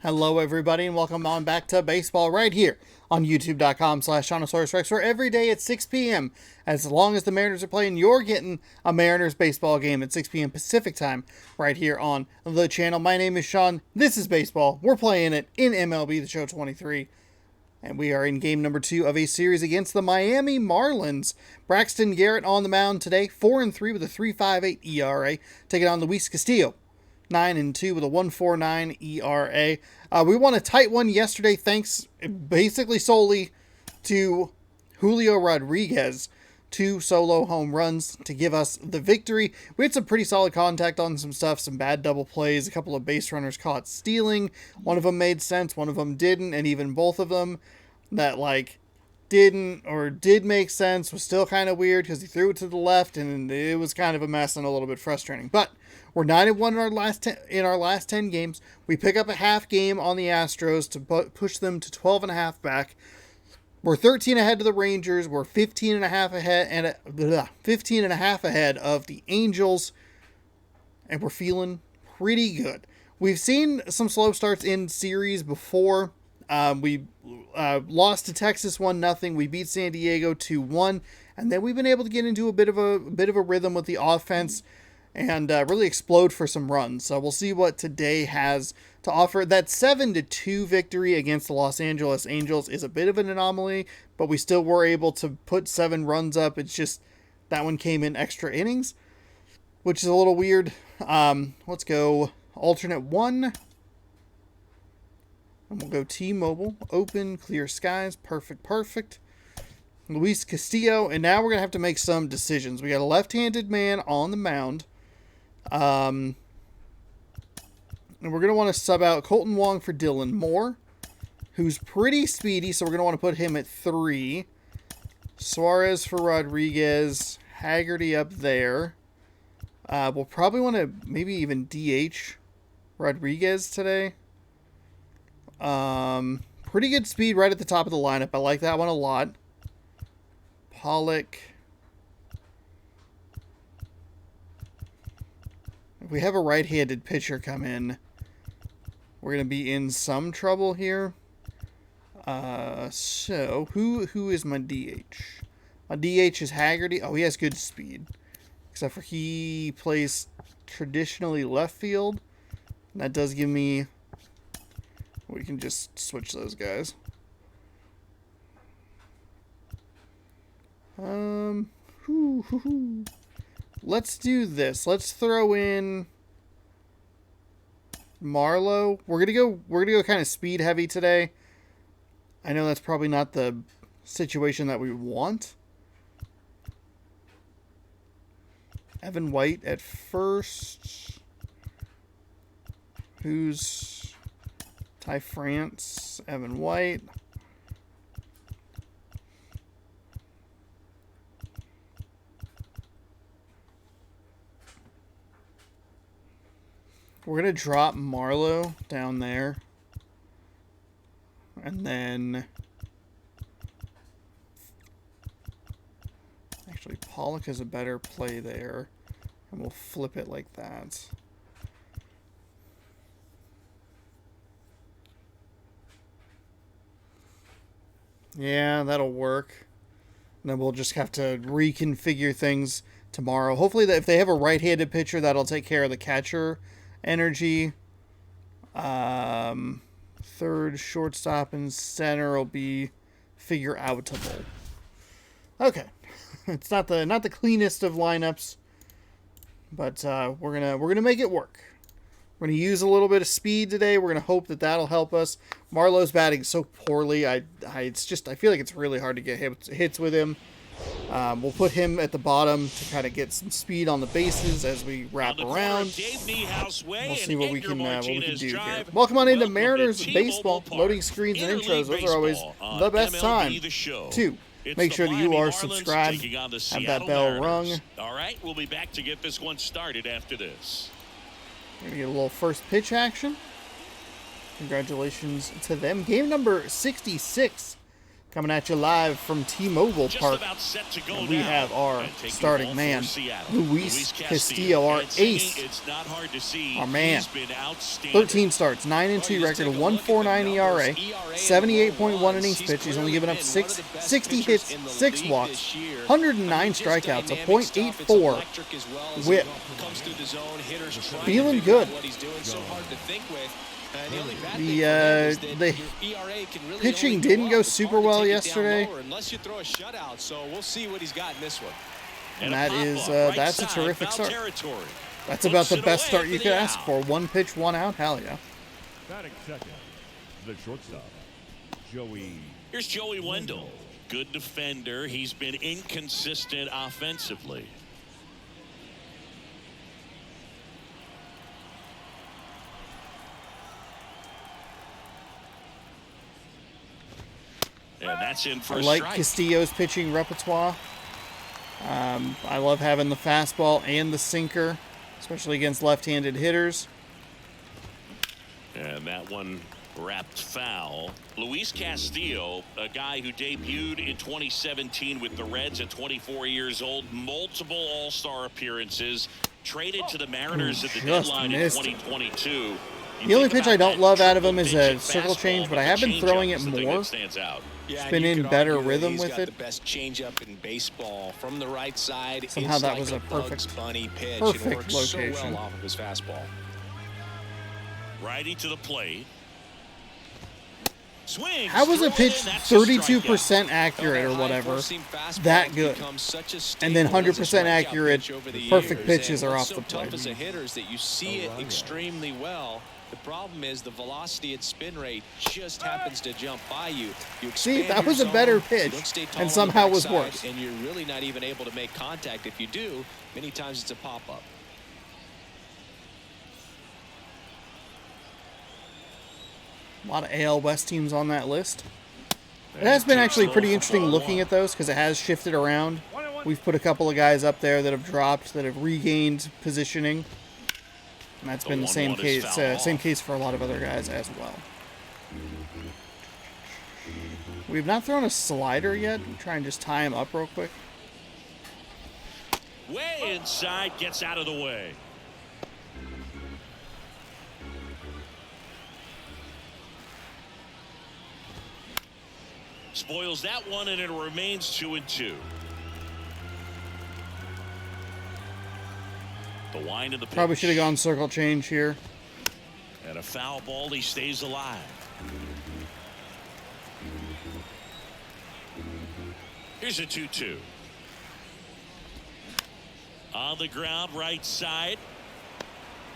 Hello, everybody, and welcome on back to baseball right here on youtube.com/Shawnosaurus where every day at 6 p.m., as long as the Mariners are playing, you're getting a Mariners baseball game at 6 p.m. Pacific time right here on the channel. My name is Sean. This is baseball. We're playing it in MLB The Show 23, and we are in game number 2 of a series against the Miami Marlins. Braxton Garrett on the mound today, 4-3 with a 3.58 ERA, taking on Luis Castillo, 9-2 with a 1.49 ERA. We won a tight one yesterday, thanks basically solely to Julio Rodriguez. 2 solo home runs to give us the victory. We had some pretty solid contact on some stuff, some bad double plays, a couple of base runners caught stealing. One of them made sense, one of them didn't, and even both of them that didn't or did make sense was still kind of weird because he threw it to the left and it was kind of a mess and a little bit frustrating. But we're 9-1 in our last 10 games. We pick up a half game on the Astros to push them to 12.5 back. We're 13 ahead of the Rangers. We're 15.5 ahead of the Angels, and we're feeling pretty good. We've seen some slow starts in series before. We lost to Texas 1-0. We beat San Diego 2-1, and then we've been able to get into a bit of a rhythm with the offense and really explode for some runs. So we'll see what today has to offer. That 7-2 victory against the Los Angeles Angels is a bit of an anomaly, but we still were able to put 7 runs up. It's just that one came in extra innings, which is a little weird. Let's go alternate 1. And we'll go T-Mobile. Open, clear skies. Perfect. Luis Castillo. And now we're going to have to make some decisions. We got a left-handed man on the mound. And we're going to want to sub out Colton Wong for Dylan Moore, who's pretty speedy, so we're going to want to put him at 3. Suarez for Rodriguez. Haggerty up there. We'll probably want to maybe even DH Rodriguez today. Pretty good speed right at the top of the lineup. I like that one a lot. Pollock. If we have a right-handed pitcher come in, we're going to be in some trouble here. So, who is my DH? My DH is Haggerty. Oh, he has good speed. Except for he plays traditionally left field. And that does give me... We can just switch those guys. Let's do this. Let's throw in Marlowe. We're gonna go kind of speed heavy today. I know that's probably not the situation that we want. Evan White at first. Who's Ty France? Evan White. We're going to drop Marlowe down there. And then... Actually, Pollock is a better play there. And we'll flip it like that. Yeah, that'll work. And then we'll just have to reconfigure things tomorrow. Hopefully, if they have a right-handed pitcher, that'll take care of the catcher energy. Third, shortstop, and center will be figure-outable. Okay, it's not the cleanest of lineups, but we're gonna make it work. We're gonna use a little bit of speed today. We're gonna hope that that'll help us. Marlowe's batting so poorly. I feel like it's really hard to get hits with him. We'll put him at the bottom to kind of get some speed on the bases as we wrap around. We'll see what we can do here. Welcome on into Mariners Baseball. Loading screens and intros. Those are always the best time to make sure that you are subscribed, have that bell rung. All right, we'll be back to get this one started after this. Gonna get a little first pitch action. Congratulations to them. Game number 66 Coming at you live from T-Mobile Just Park. about set to go And we now. have our And taking starting the ball man, for Seattle. Luis Castillo, our And singing, ace. it's not hard to see. Our man. He's been outstanding. 13 starts, 9-2 record, 1.49 ERA, 78.1 innings pitched. He's only given up 60 hits, 6 walks, 109 strikeouts, a .84 whip. Feeling good. The pitching didn't go super well yesterday. And that is that's a terrific start. That's about the best start you could ask for. 1 pitch, 1 out. Hell yeah. Batting second, the shortstop, Joey. Here's Joey Wendell. Good defender. He's been inconsistent offensively. And that's in for I a like strike. Castillo's pitching repertoire. I love having the fastball and the sinker, especially against left-handed hitters. And that one wrapped foul. Luis Castillo, a guy who debuted in 2017 with the Reds at 24 years old, multiple All-Star appearances, traded to the Mariners at the Just deadline in missed. 2022. The only pitch I don't love out of him is a circle change, but I have been throwing it more. Yeah, It's been in better rhythm he's with got it. the best changeup in baseball from the right side. Somehow It's that like was a Bugs perfect- Bunny pitch. perfect It works so location. well off of his fastball. Righty to the plate. Swing. How was a pitch 32% accurate or That high whatever? four-seam fastball That good. becomes such a And then staple as a 100% strikeout accurate, pitch over the perfect years. pitches And are what's off the so tough plate. as a hitter is that you see it extremely well. The problem is the velocity and spin rate just happens to jump by you. You See, expand that your was a zone, better you pitch, don't stay tall and on the somehow was backside, worse. And you're really not even able to make contact. If you do, many times it's a pop-up. A lot of AL West teams on that list. It has been actually pretty interesting looking at those because it has shifted around. We've put a couple of guys up there that have dropped, that have regained positioning. And that's been the same 1-1 is case, fouled same off. case for a lot of other guys as well. We've not thrown a slider yet. Try and just tie him up real quick. Way inside, gets out of the way. Spoils that one, and it remains 2-2. The wind of the pitch. Probably should have gone circle change here. And a foul ball, he stays alive. Here's a 2-2. On the ground, right side.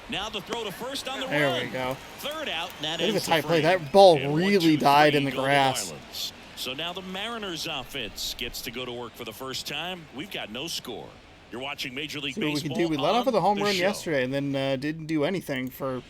Now the throw to first on the run. There we go. Third out, and that Bit of a ends the tight play. frame. That ball And really 1-2-3 died in the go to grass. Marlins. So now the Mariners offense gets to go to work for the first time. We've got no score. You're watching Major League See what we Baseball. can do. We let off with a on home the run show. yesterday and then didn't do anything for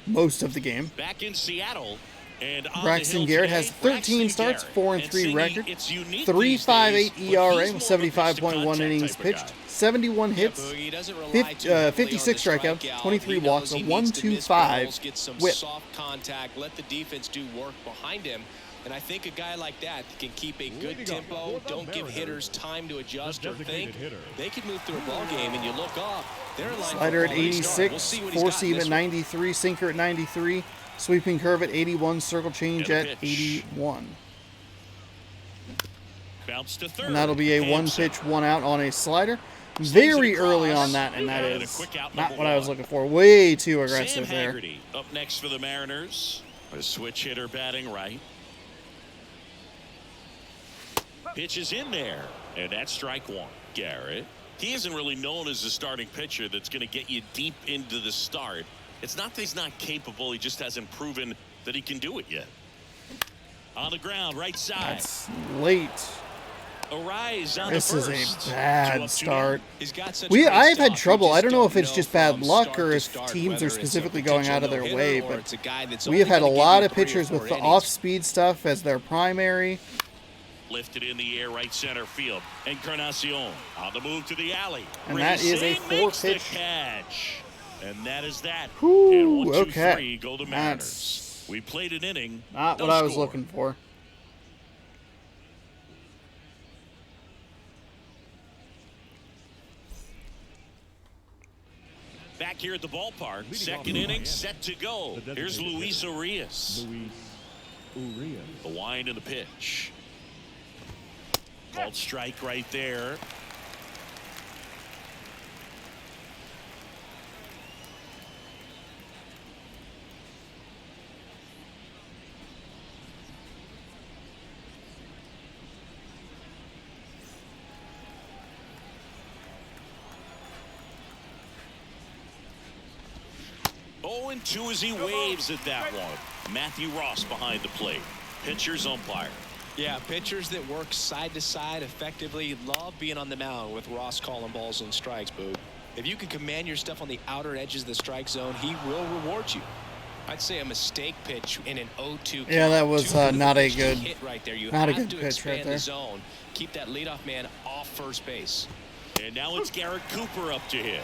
most of the game. Back in Seattle. And on Braxton the hill Garrett today, has 13 Braxton starts, Garrett. 4-3 And singing, record, it's unique 3.58 these days, but ERA he's with more of a 75.1 pitch-to-contact innings type of pitched, guy. 71 hits, Boogie, he doesn't rely too heavily on the 56 strikeouts, strikeout. 23 He walks, knows a he needs to miss 1.25 balls, get some whip. soft contact, let the defense do work behind him. And I think a guy like that can keep a good tempo, don't give hitters time to adjust or think. They can move through a ball game, and you look up, they're in line for a Slider at quality start. We'll 86, see what he's got in four-seam this at one. 93, sinker at 93, sweeping curve at 81, circle change And a at pitch. 81. Bounce to third. And that'll be a Hanson. 1 pitch, 1 out on a slider. Slings Very it early across. on that, and that And a is quick out not number what I was one. looking for. Way too Sam aggressive there. Haggerty up next for the Mariners. A switch hitter batting right. Pitch is in there, and that's strike one. Garrett. He isn't really known as a starting pitcher that's going to get you deep into the start. It's not that he's not capable. He just hasn't proven that he can do it yet. On the ground, right side. That's late. A rise on This the is first. a Two bad up, two start. down. He's got such I've great had stuff. trouble. We I just don't know if it's know just bad from luck start or to if start teams whether are it's a specifically going out of their potential way, no-hitter or but it's a guy that's we have had a only lot gonna of give you 3 or pitchers with 4 the innings. off-speed stuff as their primary. Lifted in the air, right center field. Encarnacion on the move to the alley. And that is a Racing makes the 4-pitch. catch. And that is that. Whew, and 1, 2, okay. 3 go the Mariners. We played an inning. Not no what I was score. looking for. back here at the ballpark. Second inning set to go. Here's Luis Urias. The wind and the pitch. Called strike right there. Oh, and 2 as he waves at that one. Matthew Ross behind the plate. Pitcher's umpire. Yeah, pitchers that work side to side effectively love being on the mound with Ross calling balls and strikes, Boog. If you can command your stuff on the outer edges of the strike zone, he will reward you. I'd say a mistake pitch in an 0-2. Yeah, that was not a good hit right there. You not a have good to pitch expand right there. the zone. Keep that leadoff man off first base. And now it's Garrett Cooper up to hit.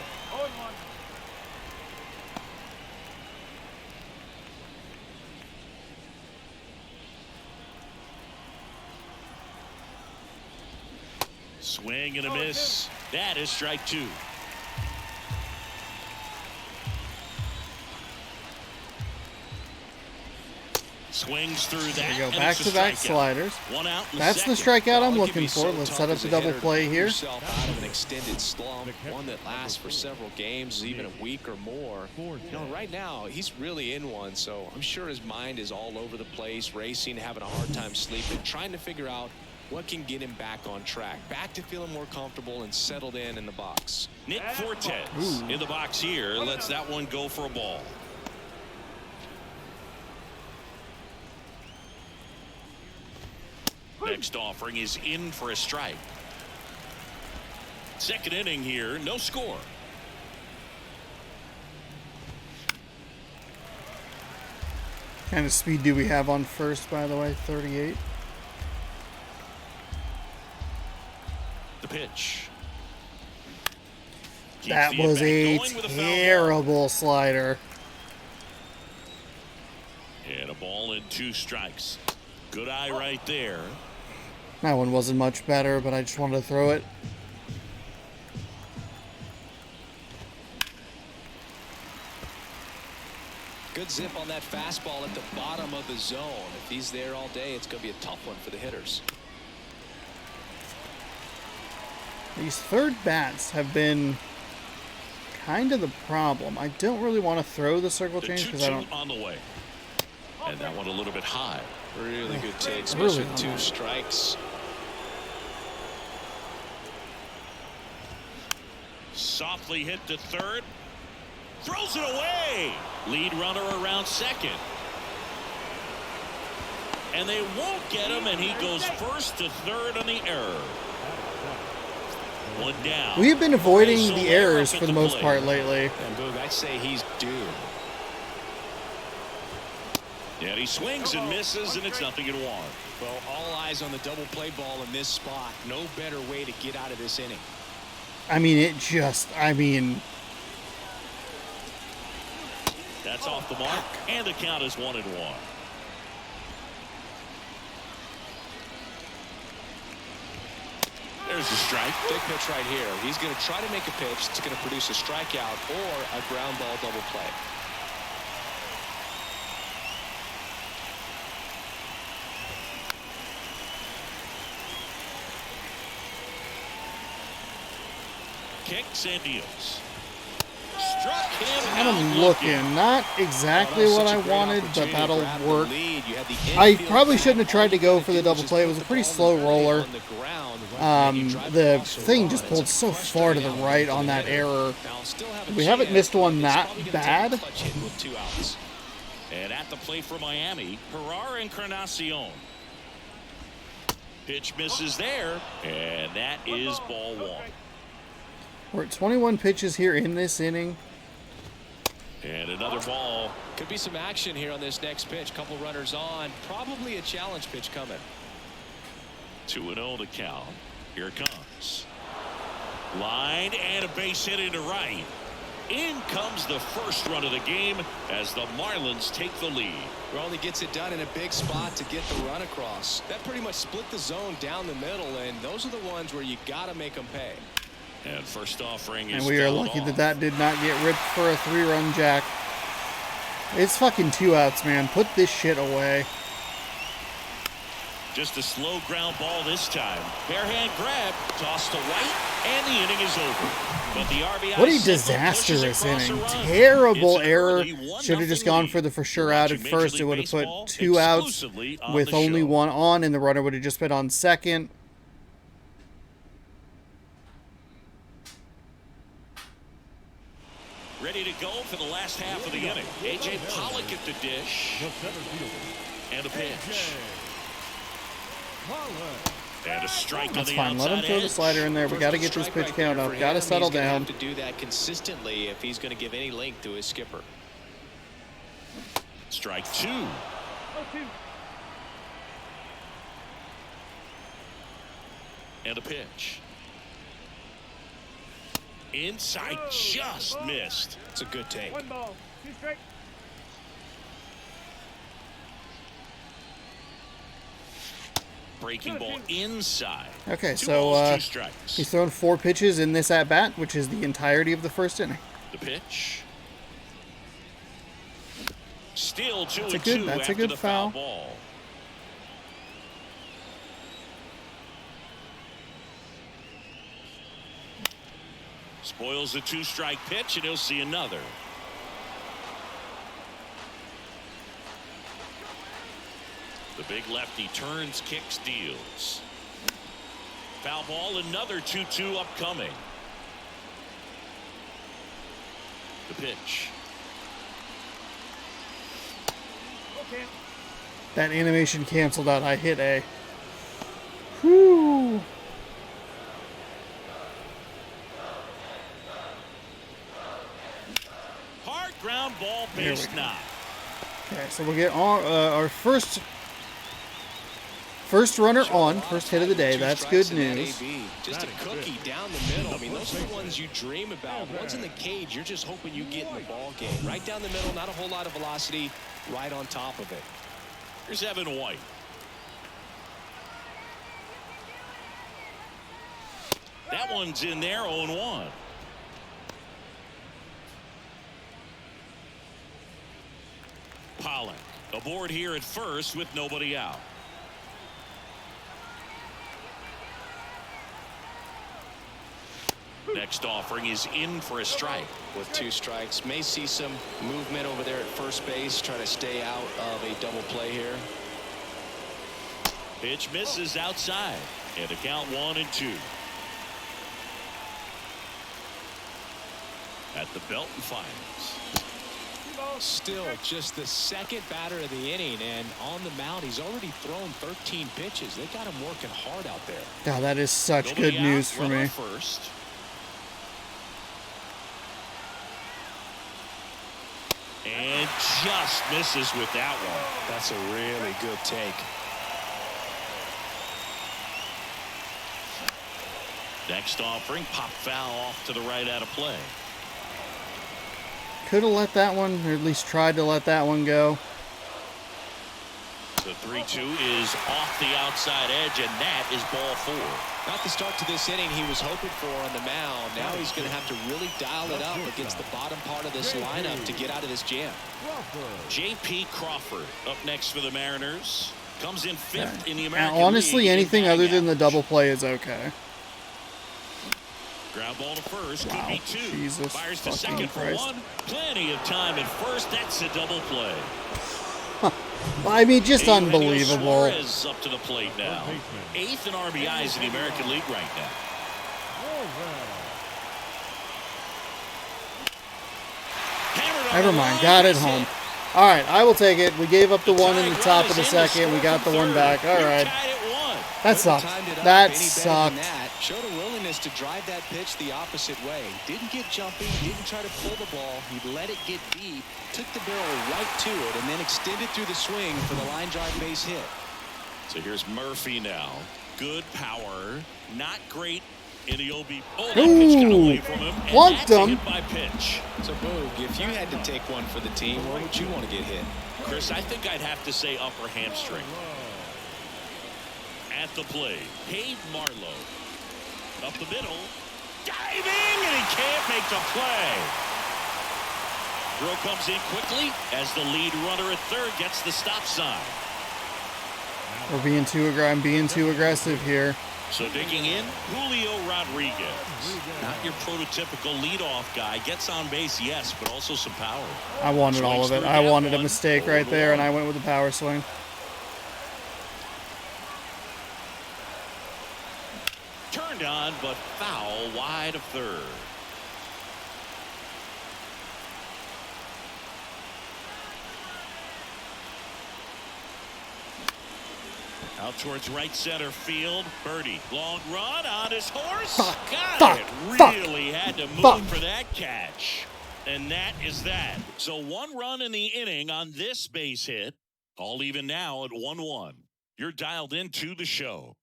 Swing and a miss. That is strike 2. Swings through that. There you go. And Back-to-back it's a strikeout. sliders. One out. That's the strikeout I'm looking for. Let's set up the double play here. Out of an extended slump, one that lasts for several games, even a week or more. You know, right now he's really in one, so I'm sure his mind is all over the place, racing, having a hard time sleeping, trying to figure out what can get him back on track, back to feeling more comfortable and settled in the box. Nick Fortes in the box here lets that one go for a ball. Next offering is in for a strike. Second inning here, no score. What kind of speed do we have on first, by the way? 38. The pitch. Keeps That the was at-bat a going with a foul ball. terrible slider. And a ball and 2 strikes. Good eye right there. That one wasn't much better, but I just wanted to throw it. Good zip on that fastball at the bottom of the zone. If he's there all day, it's going to be a tough one for the hitters. These third bats have been kind of the problem. I don't really want to throw the circle The change because 2-2 I don't. on the way. And that one a little bit high. Really good take, Really especially with 2 high. strikes. Softly hit to third. Throws it away. Lead runner around second. And they won't get him, and he goes first to third on the error. One down. We've been avoiding So the they're errors up at for the the most plate. part lately. And Boog, I'd say he's due. And he swings and misses, and it's 0-1. Well, all eyes on the double play ball in this spot. No better way to get out of this inning. I mean, That's off the mark, and the count is 1-1. There's the strike. Big pitch right here. He's going to try to make a pitch that's going to produce a strikeout or a ground ball double play. Kicks and deals. Struck him got out him looking. Not exactly what I wanted, but that'll work. I probably shouldn't have tried to go for the double play. It was a pretty slow roller. The thing just pulled so far to the right on that error. We haven't missed one that bad. And at the plate for Miami, Herrera Encarnacion. Pitch misses there, and that is ball 1. We're at 21 pitches here in this inning. And another ball. Could be some action here on this next pitch. Couple runners on. Probably a challenge pitch coming. 2-0 to count. Here it comes. Line and a base hit into right. In comes the first run of the game as the Marlins take the lead. Raleigh gets it done in a big spot to get the run across. That pretty much split the zone down the middle, and those are the ones where you got to make them pay. And first offering is And we are fouled lucky off. that that did not get ripped for a 3-run jack. It's fucking 2 outs, man. Put this shit away. Just a slow ground ball this time. Bare hand grab, toss to White, and the inning is over. But the RBI What a single disastrous pushes across inning. a run. Terrible It's an error. early 1-0 Should have just gone lead. for the for sure You're out at watching Major first. League It would have put Baseball 2 outs exclusively on with the only show. 1 on, and the runner would have just been on second. Ready to go for the last half of the inning. A.J. Pollock at the dish. The center fielder. And a pitch. And a strike on That's the fine. Let him outside throw the edge. slider in there. We got to get this Strike pitch right count there up. for Got to him. settle He's gonna down. have to do that consistently if he's going to give any length to his skipper. Strike 2. And a pitch. Inside, just missed. It's a good take. 1 ball, 2 strikes. Breaking ball inside. Okay, 2 so balls, 2 strikes. he's thrown 4 pitches in this at-bat, which is the entirety of the first inning. The pitch. Still 2-2 that's a after good the foul. ball. Spoils the 2-strike pitch, and he'll see another. The big lefty turns, kicks, deals. Foul ball, another 2-2 upcoming. The pitch. That animation canceled out. I hit A. Whew. Hard ground ball, There we base go. knock. Okay, so we'll get our first runner on, first hit of the day. That's good news. Just a cookie down the middle. I mean, those are the ones you dream about. One's in the cage, you're just hoping you get in the ball game. Right down the middle, not a whole lot of velocity, right on top of it. Here's Evan White. That one's in there, 0-1. Pollock aboard here at first with nobody out. Next offering is in for a strike. With 2 strikes, may see some movement over there at first base, try to stay out of a double play here. Pitch misses outside, and a count 1-2. At the Belton Finals. Still just the second batter of the inning, and on the mound he's already thrown 13 pitches. They got him working hard out there. God, that is such Nobody good out, news for runner me. First. And just misses with that one. That's a really good take. Next offering, pop foul off to the right out of play. Could have let that one, or at least tried to let that one go. The 3-2 is off the outside edge, and that is ball 4. Not the start to this inning he was hoping for on the mound. Now he's going to have to really dial it up against the bottom part of this lineup to get out of this jam. J.P. Crawford up next for the Mariners. Comes in 5th in the And American honestly, League in anything batting other than the average. double play is okay. Ground ball to first, Wow, could be 2. Jesus Fires to fucking second for Christ. 1. Plenty of time at first. That's a double play. I mean, just Eugenio unbelievable. Suarez up to the plate now. 8th in RBIs in the American League right now. Hammered on Never the mind, line, got it base home. hit. All right, I will take it. We gave up the one in the Tying top run of the is in. second. We Score got the from one third. back. All You're right. tied at 1. That sucked. That sucked. Showed a willingness to drive that pitch the opposite way. Didn't get jumpy, didn't try to pull the ball. He let it get deep, took the barrel right to it, and then extended through the swing for the line drive base hit. So here's Murphy now. Good power. Not great in the OB. Oh, that Ooh, pitch got away from him. And plunked that's a him. hit by pitch. So, Boog, if you had to take one for the team, where would you want to get hit? Chris, I think I'd have to say upper hamstring. At the plate, Hive Marlowe. Up the middle. Diving, and he can't make the play. Throw comes in quickly as the lead runner at third gets the stop sign. We're being I'm being too aggressive here. So digging in, Julio Rodriguez. Not your prototypical leadoff guy. Gets on base, yes, but also some power. I wanted all of it. I wanted a mistake right there, and I went with the power swing. Turned on, but foul wide of third. Out towards right center field. Birdie, long run on his horse. Really had to move for that catch. And that is that. So 1 run in the inning on this base hit. All even now at 1-1. You're dialed into the show.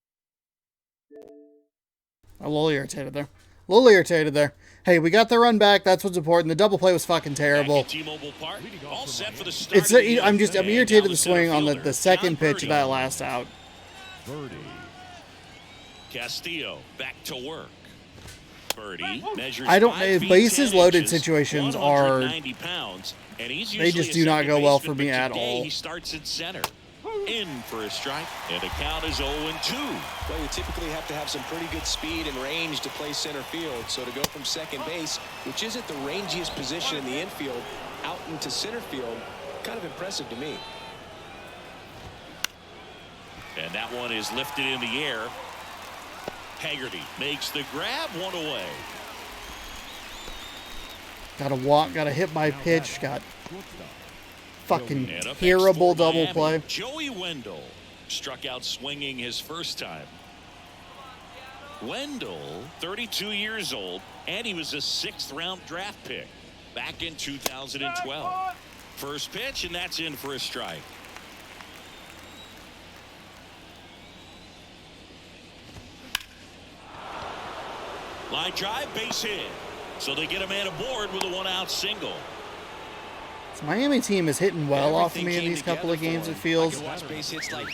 A little irritated there. Hey, we got the run back. That's what's important. The double play was fucking terrible. I'm irritated at the swing on the second pitch of that last out. Birdie. Castillo back to work. Birdie measures I don't know 5 if feet, bases 10 loaded inches, situations are. 190 pounds, and he's They just do not go well for me at all. He starts at center. In for a strike, and the count is 0-2. Well, you typically have to have some pretty good speed and range to play center field. So to go from second base, which isn't the rangiest position in the infield, out into center field, kind of impressive to me. And that one is lifted in the air. Haggerty makes the grab, 1 away. Gotta hit my pitch. Got fucking terrible double play. Joey Wendell struck out swinging his first time. Wendell, 32 years old, and he was a 6th round draft pick back in 2012. First pitch, and that's in for a strike. Line drive, base hit. So they get a man aboard with a 1-out single. This Miami team is hitting well off of me in these couple of games, it feels.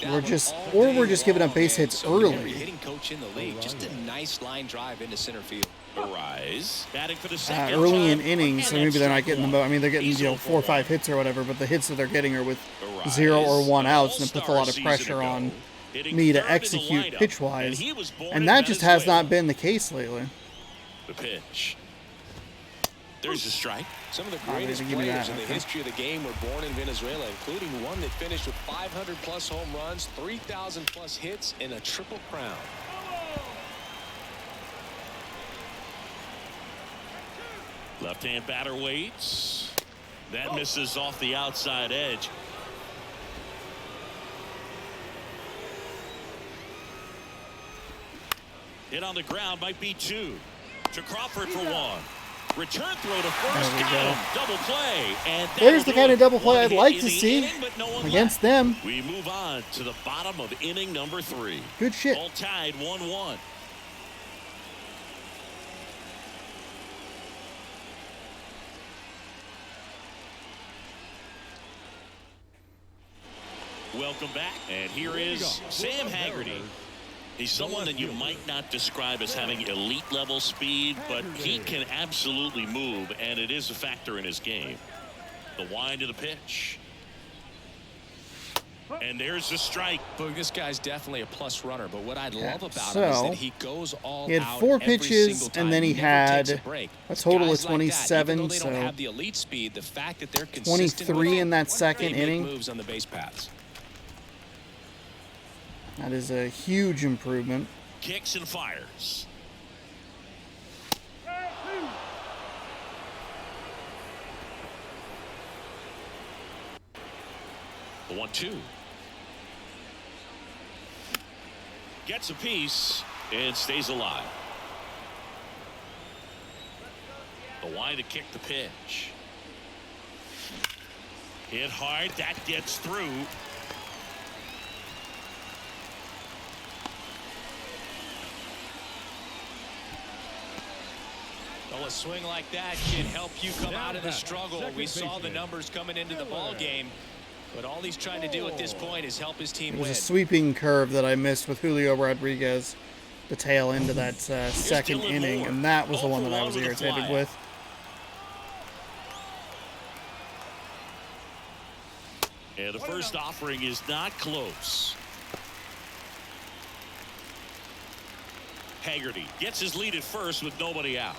We're just giving up base hits early. Hitting coach in the league. Just a nice line drive into center field. Arise, batting for the second early in time, innings, so maybe they're not getting them. I mean, they're getting 4 or 5 hits or whatever, but the hits that they're getting are with 0 or 1 outs, and it puts a lot of pressure on me to execute pitch-wise, and that just has not been the case lately. The pitch. There's a strike. Some of the greatest players in the history of the game were born in Venezuela, including one that finished with 500-plus home runs, 3,000-plus hits, and a triple crown. Left-hand batter waits. That misses off the outside edge. Hit on the ground, might be 2. To Crawford for 1. Return throw to first. Got him. Double play. And there's the kind of double play I'd like to see against them. We move on to the bottom of inning number 3. Good shit. All tied 1-1. Welcome back. And here is Sam Haggerty. He's someone that you might not describe as having elite level speed, but he can absolutely move, and it is a factor in his game. The wind of the pitch. And there's the strike. Look, this guy's definitely a plus runner, but what I love about him is that he goes all out. He had 4 pitches, and then he had a total of 27, so they don't have the elite speed, the fact that they're 23 in that second inning. Moves on the base paths. That is a huge improvement. Kicks and fires. The 1-2. Gets a piece and stays alive. The wide to kick the pitch. Hit hard. That gets through. Well, a swing like that can help you come out of the struggle. We saw the numbers coming into the ball game, but all he's trying to do at this point is help his team win. It was a sweeping curve that I missed with Julio Rodriguez. the tail end of that second inning, and that was the one that I was irritated with. And the first offering is not close. Haggerty gets his lead at first with nobody out.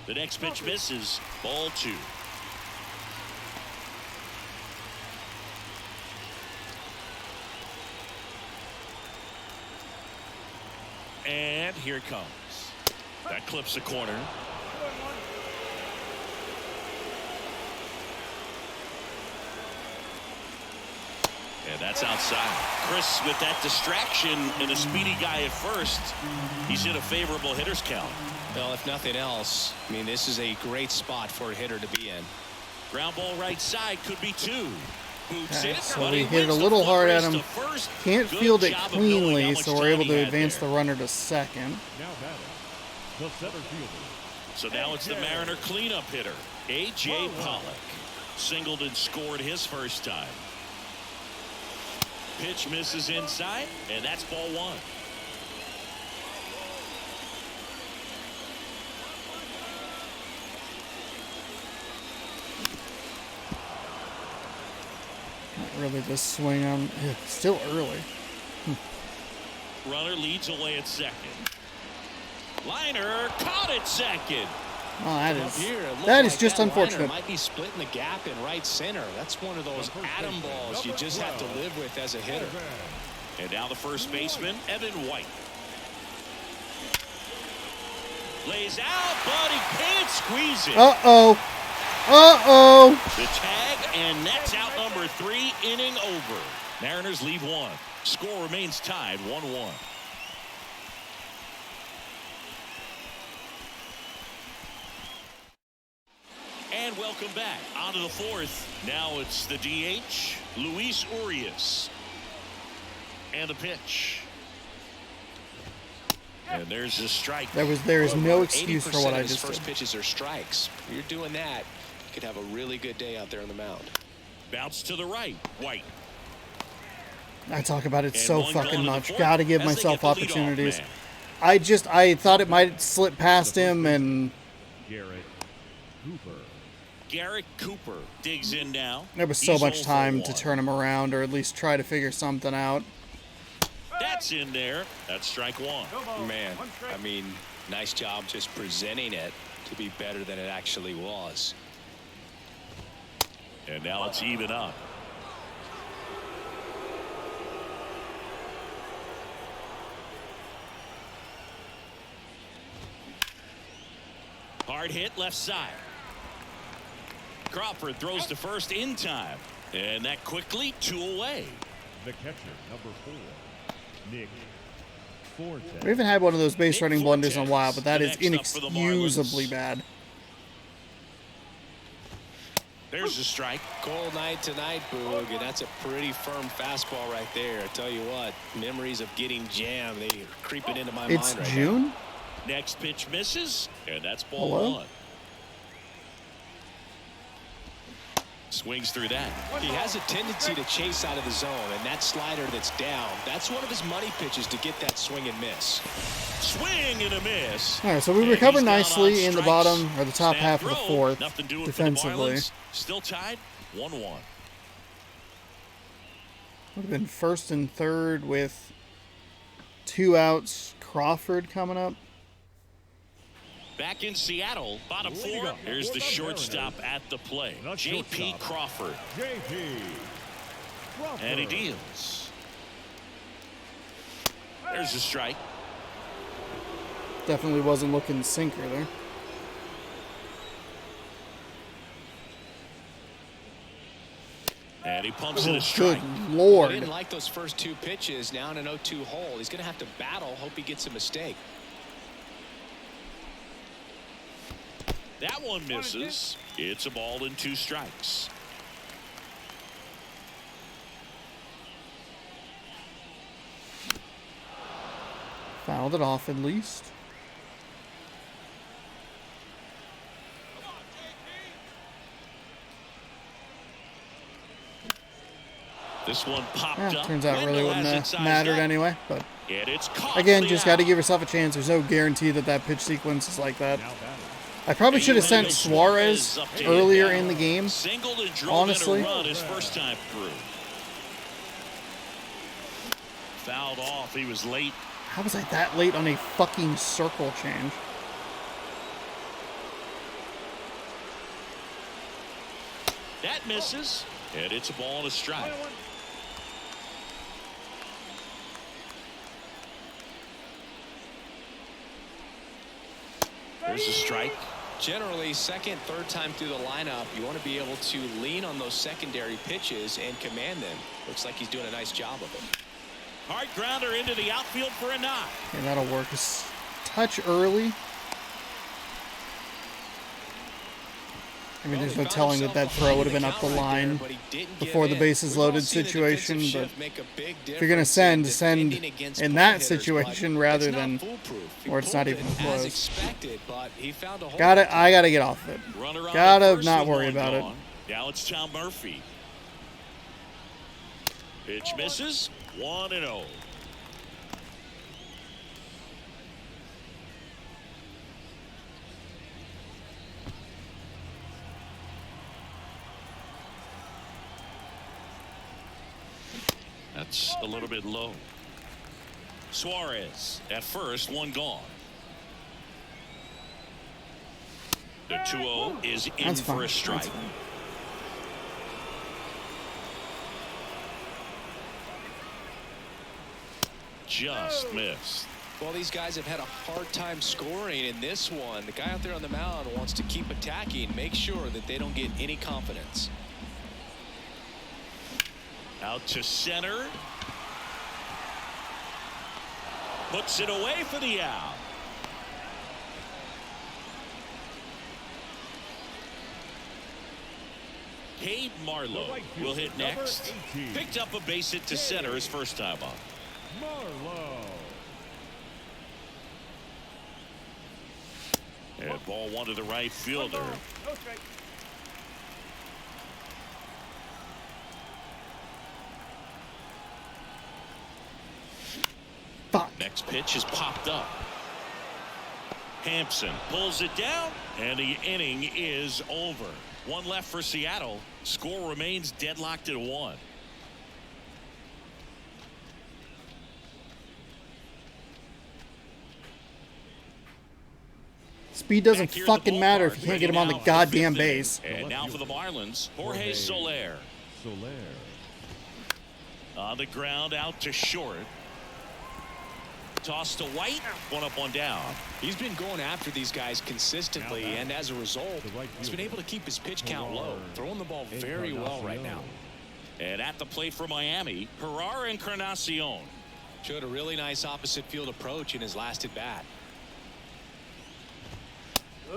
The next pitch misses. Ball 2. And here it comes. That clips the corner. And that's outside. Chris, with that distraction and a speedy guy at first, he's in a favorable hitter's count. Well, if nothing else, I mean, this is a great spot for a hitter to be in. Ground ball right side could be 2. Okay, so we hit it a little hard at him. Can't field it cleanly, so we're able to advance the runner to second. Now batting, the center fielder. So now it's the Mariner cleanup hitter, A.J. Pollock. Singled and scored his first time. Pitch misses inside, and that's ball 1. Not really this swing on. Still early. Runner leads away at second. Liner caught at second. Oh, that is just unfortunate. Might be splitting the gap in right center. That's one of those atom balls you just have to live with as a hitter. And now the first baseman, Evan White. Lays out, but he can't squeeze it. Uh-oh. Uh-oh. The tag, and that's out number 3, inning over. Mariners lead 1. Score remains tied 1-1. And welcome back. On to the 4th. Now it's the DH, Luis Urias. And the pitch. And there's a strike. There is no excuse for what I just first did. Pitches are strikes. If you're doing that, you could have a really good day out there on the mound. Bounce to the right. White. I talk about it so fucking much. Gotta give myself opportunities. Man. I thought it might slip past him, and Garrett Cooper digs in now. There was so much time to turn him around, or at least try to figure something out. That's in there. That's strike 1. Man, I mean, nice job just presenting it to be better than it actually was. And now it's even up. Hard hit left side. Crawford throws to first in time. And that quickly 2 away. The catcher, number 4, Nick Fortes. We haven't had one of those base running blunders in a while, but that is inexcusably bad. There's a strike. Cold night tonight, Boog, and that's a pretty firm fastball right there. I tell you what, memories of getting jammed, they are creeping into my mind right now. It's June? Next pitch misses, and that's ball 1. Swings through that. He has a tendency to chase out of the zone, and that slider that's down, that's one of his money pitches to get that swing and miss. Swing and a miss. All right, so we recovered nicely in the bottom or the top half of the 4th defensively. Still tied 1-1. Would have been 1st and 3rd with 2 outs. Crawford coming up. Back in Seattle, bottom 4. Here's the shortstop at the play, J.P. Crawford. And he deals. There's a strike. Definitely wasn't looking sinker there. And he pumps it a strike. Good Lord. He didn't like those first 2 pitches. Now in an 0-2 hole. He's going to have to battle. Hope he gets a mistake. That one misses. It's a ball and 2 strikes. Fouled it off at least. This one popped up. Turns out it really wouldn't have mattered anyway. But and it's again, just got to give yourself a chance. There's no guarantee that that pitch sequence is like that. I probably should have sent Suarez earlier in the game, honestly. His first time through. Fouled off. He was late. How was I that late on a fucking circle change? That misses, and it's a ball and a strike. There's a strike. Generally, second, third time through the lineup, you want to be able to lean on those secondary pitches and command them. Looks like he's doing a nice job of it. Hard grounder into the outfield for a knock. And that'll work. A touch early. I mean, there's no telling that that throw would have been up the line before the bases loaded situation, but if you're going to send in that situation rather than where it's not even close. I got to get off of it. Got to not worry about it. Now it's Tom Murphy. Pitch misses. 1-0. That's a little bit low. Suarez at first, one gone. The 2-0 is in for a strike. Just missed. Well, these guys have had a hard time scoring in this one. The guy out there on the mound wants to keep attacking, make sure that they don't get any confidence. Out to center. Puts it away for the out. Cade Marlowe will hit next. Picked up a base hit to center his first time up. Marlowe. And ball one to the right fielder. Fuck. Next pitch is popped up. Hampson pulls it down, and the inning is over. One left for Seattle. Score remains deadlocked at 1. Speed doesn't fucking matter if you can't get him on the goddamn base. And now for the Marlins, Jorge Soler. On the ground, out to short. Toss to White. One up, one down. He's been going after these guys consistently, and as a result, he's been able to keep his pitch count low, throwing the ball very well right now. And at the plate for Miami, Herrera Encarnacion. Showed a really nice opposite field approach in his last at bat.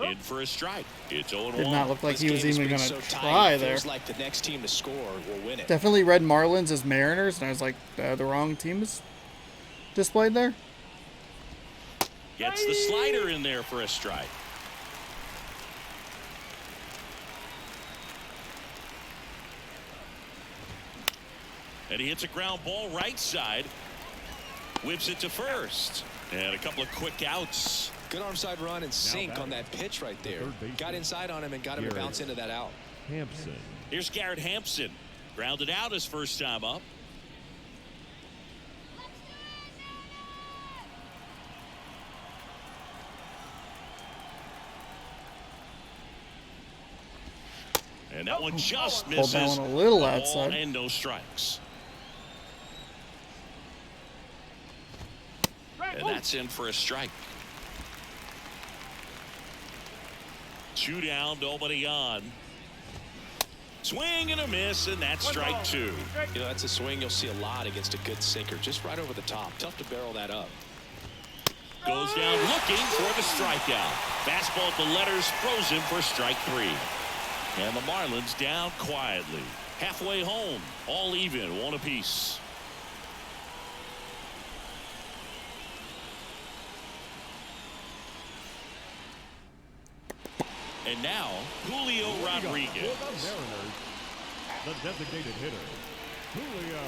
In for a strike. It's 0-1. Did not look like he was even going to try there. Like the next team to score will win it. Definitely read Marlins as Mariners, and I was like, the wrong team is displayed there. Gets the slider in there for a strike. And he hits a ground ball right side. Whips it to first. And a couple of quick outs. Good arm side run and sink on that pitch right there. Got inside on him and got him to bounce into that out. Hampson. Here's Garrett Hampson. Grounded out his first time up. And that one just misses. Pulled that one a little outside. And no strikes. And that's in for a strike. 2 down, nobody on. Swing and a miss, and that's strike 2. You know, that's a swing you'll see a lot against a good sinker. Just right over the top. Tough to barrel that up. Goes down looking for the strikeout. Fastball at the letters, throws him for strike 3. And the Marlins down quietly. Halfway home, all even, one apiece. And now, Julio Rodriguez. The designated hitter, Julio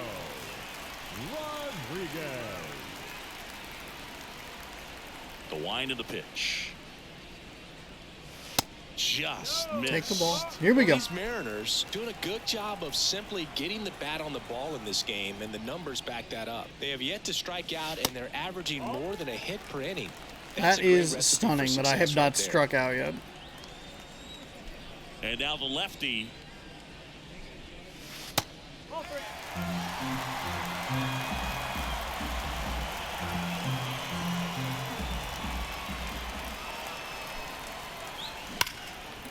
Rodriguez. The wind of the pitch. Just missed. Take the ball. Here we go. These Mariners doing a good job of simply getting the bat on the ball in this game, and the numbers back that up. They have yet to strike out, and they're averaging more than a hit per inning. That is stunning that I have not struck out yet. And now the lefty.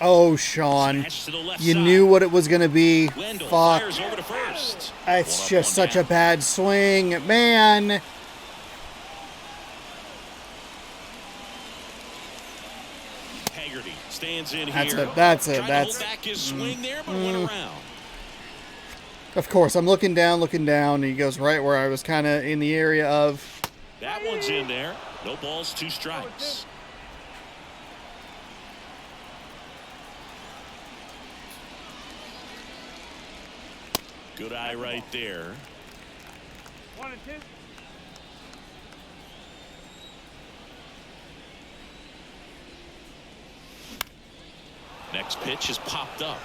Oh, Sean, you knew what it was going to be. Fuck. It's just such a bad swing, man. Haggerty stands in That's here. it. That's it. Tried to hold back his swing there, but went around. Of course, I'm looking down, and he goes right where I was kind of in the area of. That one's in there. No balls, 2 strikes. Good eye right there. 1 and 2. Next pitch is popped up.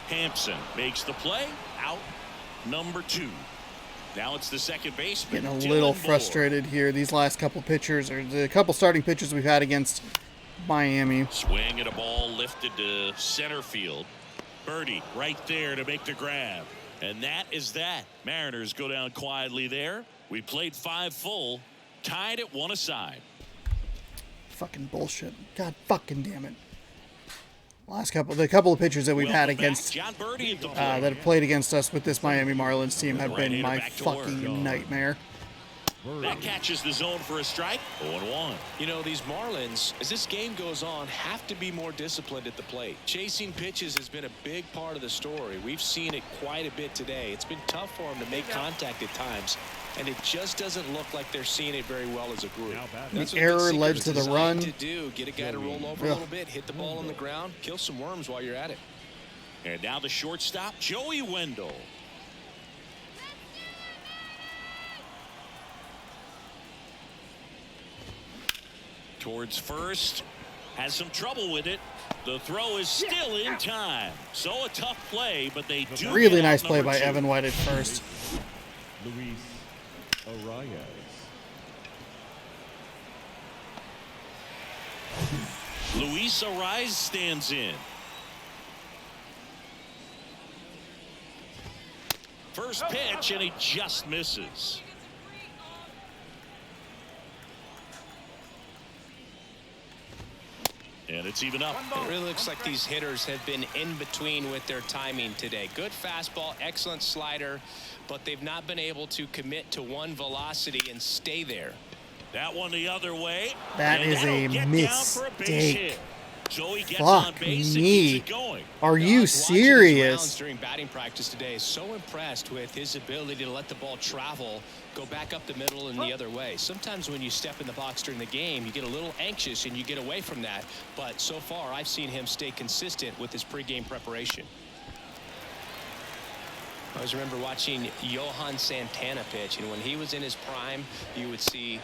Hampson makes the play. Out number 2. Now it's the second baseman. Getting a little frustrated here. These last couple pitchers, or the couple starting pitchers we've had against Miami. Swing at a ball lifted to center field. Birdie right there to make the grab. And that is that. Mariners go down quietly there. We played 5 full. Tied at 1 aside. Fucking bullshit. God fucking damn it. The couple of pitchers that we've had against that have played against us with this Miami Marlins team have been my fucking nightmare. That catches the zone for a strike. 0-1. You know, these Marlins, as this game goes on, have to be more disciplined at the plate. Chasing pitches has been a big part of the story. We've seen it quite a bit today. It's been tough for them to make contact at times, and it just doesn't look like they're seeing it very well as a group. The error led to the run. To do, get a guy to roll over a little bit, hit the ball on the ground, kill some worms while you're at it. And now the shortstop, Joey Wendell. Towards first, has some trouble with it. The throw is still in time. So a tough play, but they do. Really nice play by Evan White at first. Luis Arias. Luis Arias stands in. First pitch, and he just misses. And it's even up. It really looks like these hitters have been in between with their timing today. Good fastball, excellent slider, but they've not been able to commit to one velocity and stay there. That one the other way. That is a mistake. Joey gets on Fuck base and me. keeps it going. Are you serious? During batting practice today, so impressed with his ability to let the ball travel, go back up the middle and the other way. Sometimes when you step in the box during the game, you get a little anxious and you get away from that. But so far, I've seen him stay consistent with his pregame preparation. I always remember watching Johan Santana pitch, and when he was in his prime, you would see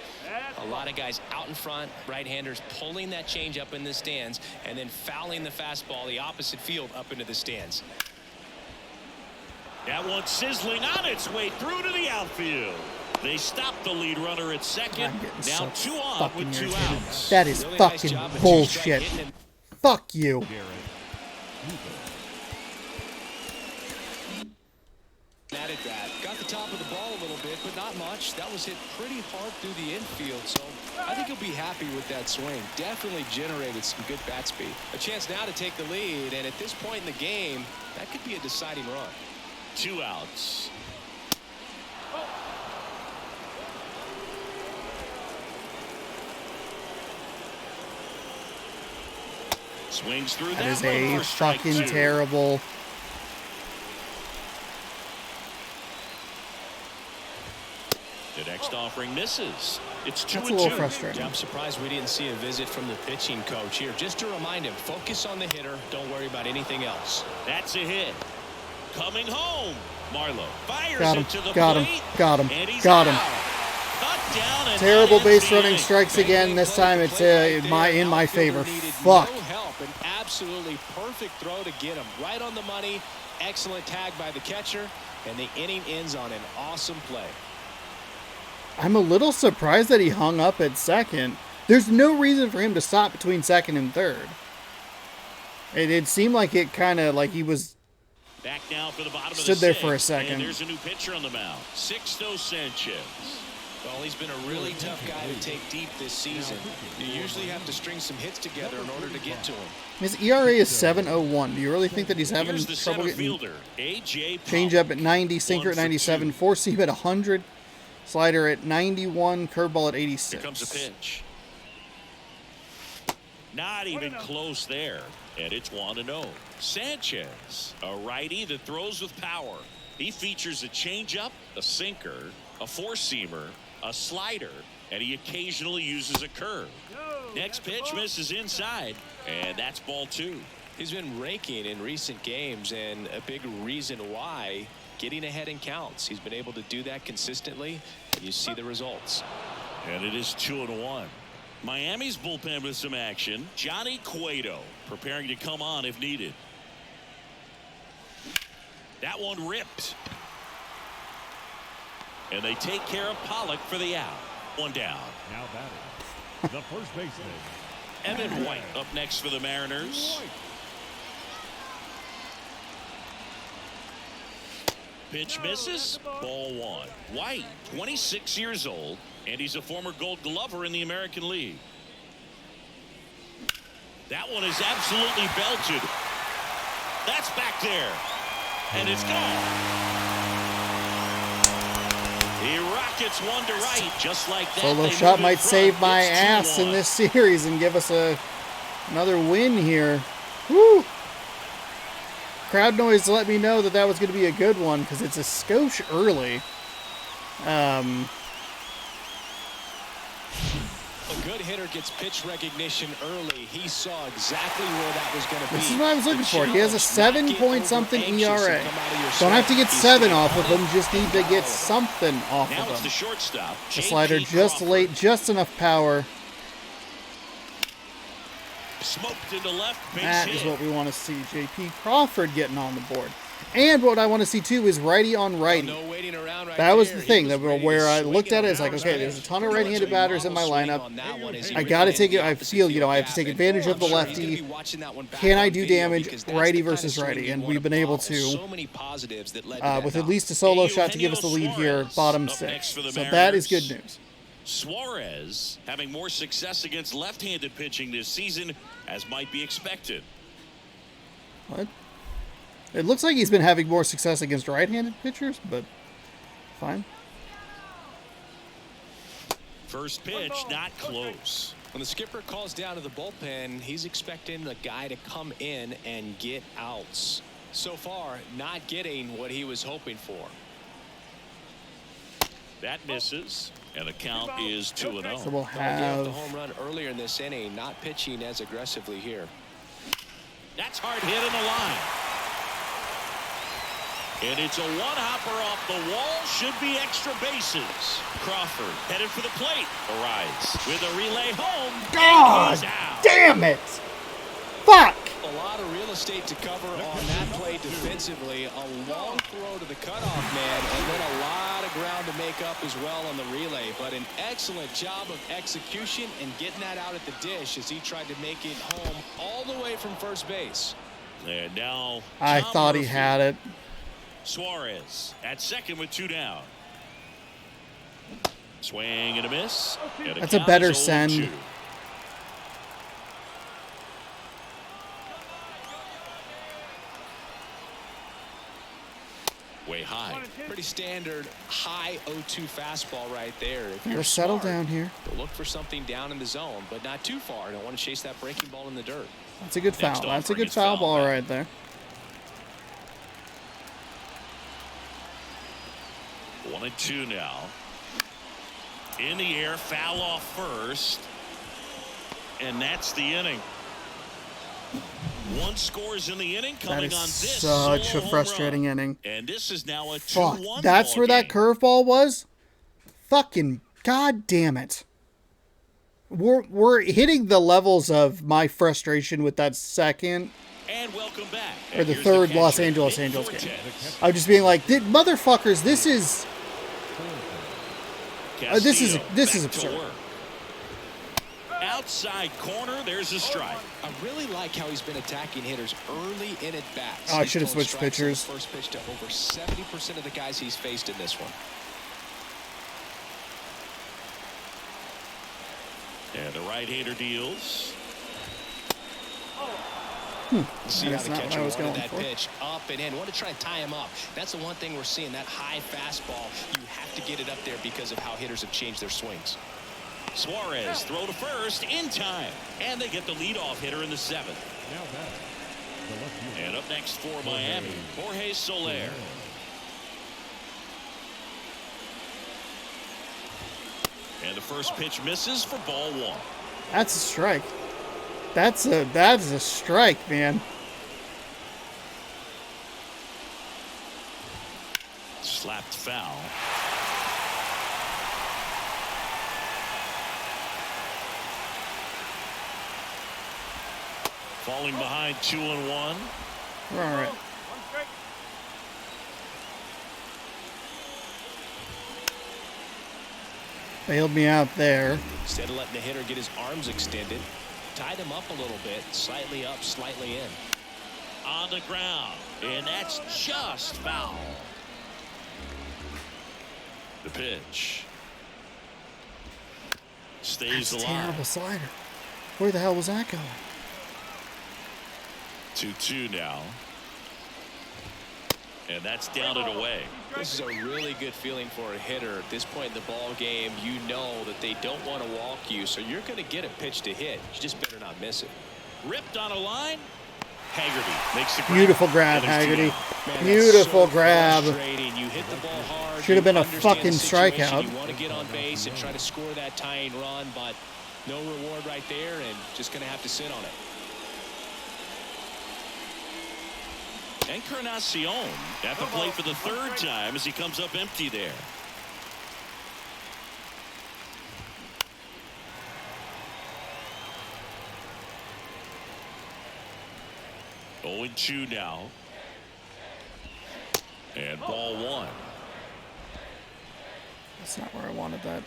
a lot of guys out in front, right-handers pulling that change up in the stands and then fouling the fastball the opposite field up into the stands. That one sizzling on its way through to the outfield. They stopped the lead runner at second. Now 2 on with 2 outs. That is Really fucking nice bullshit. Fuck you. Added that. Got the top of the ball a little bit, but not much. That was hit pretty hard through the infield, so I think he'll be happy with that swing. Definitely generated some good bat speed. A chance now to take the lead, and at this point in the game, that could be a deciding run. 2 outs. Swings through That is one a for strike fucking 2. terrible. The next offering misses. It's 2 That's a and little 2. frustrating. Yeah, I'm surprised we didn't see a visit from the pitching coach here. Just to remind him, focus on the hitter. Don't worry about anything else. That's a hit. coming home. Marlowe fires Got him. it to the Got him. plate. Got him. And he's Got him. out. Cut down, and Terrible that ends base the running inning. strikes again. This time it's in my favor. Fuck. No help. An absolutely perfect throw to get him right on the money. Excellent tag by the catcher, and the inning ends on an awesome play. I'm a little surprised that he hung up at second. There's no reason for him to stop between second and third. It seemed like it kind of like he was Back now for the bottom stood of the there sixth, for a second. And there's a new pitcher on the mound. Sixto Sanchez. Well, he's been a really tough guy to take deep this season. You usually have to string some hits together in order to get to him. His ERA is 7.01. Do you really think that he's having Here's the trouble center getting fielder, A.J. change up at 90, sinker at 97, four seam at 100, slider at 91, curveball at 86. Here comes a pitch. Not even close there. And it's 1-0. Sanchez, a righty that throws with power. He features a changeup, a sinker, a four-seamer, a slider, and he occasionally uses a curve. Next pitch misses inside, and that's ball 2. He's been raking in recent games, and a big reason why, getting ahead in counts. He's been able to do that consistently, and you see the results. And it is 2-1. Miami's bullpen with some action. Johnny Cueto preparing to come on if needed. That one ripped. And they take care of Pollock for the out. One down. Now batting, the first baseman, Evan White up next for the Mariners. Pitch misses. Ball 1. White, 26 years old, and he's a former Gold Glover in the American League. That one is absolutely belted. That's back there. And it's gone. He rockets one to right, just like that. Solo They shot move in might front. save my It's ass in 2-1. this series and give us another win here. Woo! Crowd noise let me know that was going to be a good one because it's a skosh early. A good hitter gets pitch recognition early. He saw exactly where that was going to be. This is what I was looking The for. He has a challenge, not get 7-point-something over anxious ERA. and come out of your Don't have to slot. get He's 7 staying off of him, calm. just need to get something off Now of it's him. the shortstop. The J.P. slider just Crawford. late, just enough power. Smoked into left, base That hit. is what we want to see. J.P. Crawford getting on the board. And what I want to see, too, is righty on righty. No waiting around right That was there. the He thing, was that ready to where I swing looked at it, on it's like, that okay, right. there's a ton of So right-handed he batters in my swing lineup. on that one as he I went got to in take the it. I opposite feel, you know, I have field to take gap. advantage of the I'm sure he's gonna lefty. be watching that one back Can I on do video damage because that's righty the kind of versus swing righty? you And wanna we've been able follow. to, So many positives that led to that with at knock. least a solo shot to give us the lead here, Eugenio bottom Suarez up next 6. for the So that is good Mariners. news. Suarez having more success against left-handed pitching this season, as might be expected. What? It looks like he's been having more success against right-handed pitchers, but fine. First pitch, not close. When the skipper calls down to the bullpen, he's expecting the guy to come in and get outs. So far, not getting what he was hoping for. That misses, and the count is 2-0. So we'll Gave up the have home run earlier in this inning, not pitching as aggressively here. That's hard hit in the line. And it's a one-hopper off the wall. Should be extra bases. Crawford headed for the plate. Arise with a relay home. And he's out. damn it! Fuck! A lot of real estate to cover on that play defensively. A long throw to the cutoff man, and then a lot of ground to make up as well on the relay. But an excellent job of execution and getting that out at the dish as he tried to make it home all the way from first base. And now I Tom thought he Murphy. had it. Suarez at second with 2 down. Swing and a miss. And That's a count better is 0-2. send. Way high. Pretty standard high 0-2 fastball right there. If you're Gotta settle smart, down here. you'll look for something down in the zone, but not too far. Don't want to chase that breaking ball in the dirt. That's a good foul. Next That's a offering good is foul foul ball back. right there. 1-2 now. In the air, foul off first. And that's the inning. One scores in the inning That coming is on this such solo a home frustrating run. inning. And this is now a Fuck. 2-1 That's ball where that game. curveball was? Fucking god damn it. We're hitting the levels of my frustration with that second And welcome back. or the Here's third catcher, Los Angeles Nick Angels Fortes. game. I'm just being like, motherfuckers, this is Castillo this is back to absurd. work. Outside corner, there's a strike. I really like how he's been attacking hitters early in at bats. Oh, I He's should have thrown switched strikes on the pitchers. First pitch to over 70% of the guys he's faced in this one. And the right-hander deals. See how That's the not what catcher I was wanted going that for. pitch up and in. Want to try and tie him up. That's the one thing we're seeing, that high fastball. You have to get it up there because of how hitters have changed their swings. Suarez throw to first in time. And they get the leadoff hitter in the seventh. Now batting, the left fielder, And up next for Miami, Jorge Soler. And the first pitch misses for ball one. That's a strike. That's a strike, man. Slapped foul. Falling behind 2-1. We're all right. Bailed me out there. Instead of letting the hitter get his arms extended, tied him up a little bit, slightly up, slightly in. On the ground. And that's just foul. The pitch. Stays That's a alive. terrible slider. Where the hell was that going? 2-2 now. And that's down and away. This is a really good feeling for a hitter at this point in the ball game. You know that they don't want to walk you, so you're going to get a pitch to hit. You just better not miss it. Ripped on a line. Haggerty makes the grab. Beautiful grab, And there's two Haggerty. down. Man, Beautiful that's so grab. frustrating. You hit the ball hard. Should have been You a understand fucking the situation. strikeout. You want to get on base and try to score that tying run, but no reward right there, and just going to have to sit on it. Encarnacion at the plate for the third time as he comes up empty there. Oh, 0-2 now. And ball one. That's not where I wanted that.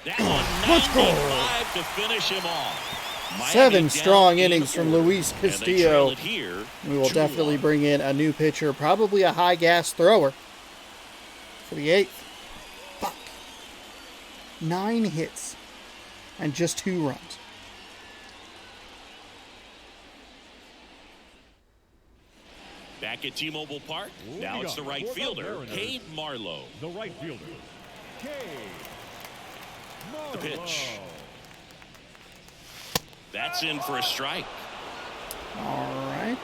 That one, Let's go. 95 to finish him off. Miami 7 down strong in innings from order, Luis and they Castillo. trail it here, We will 2-1. definitely bring in a new pitcher, probably a high gas thrower for the 8th. Fuck. 9 hits and just 2 runs. Back at T-Mobile Park. Leading Now it's off the right for the fielder, Mariners. Cade Marlowe. the right fielder, Cade Marlowe. The pitch. That's in for a strike. All right.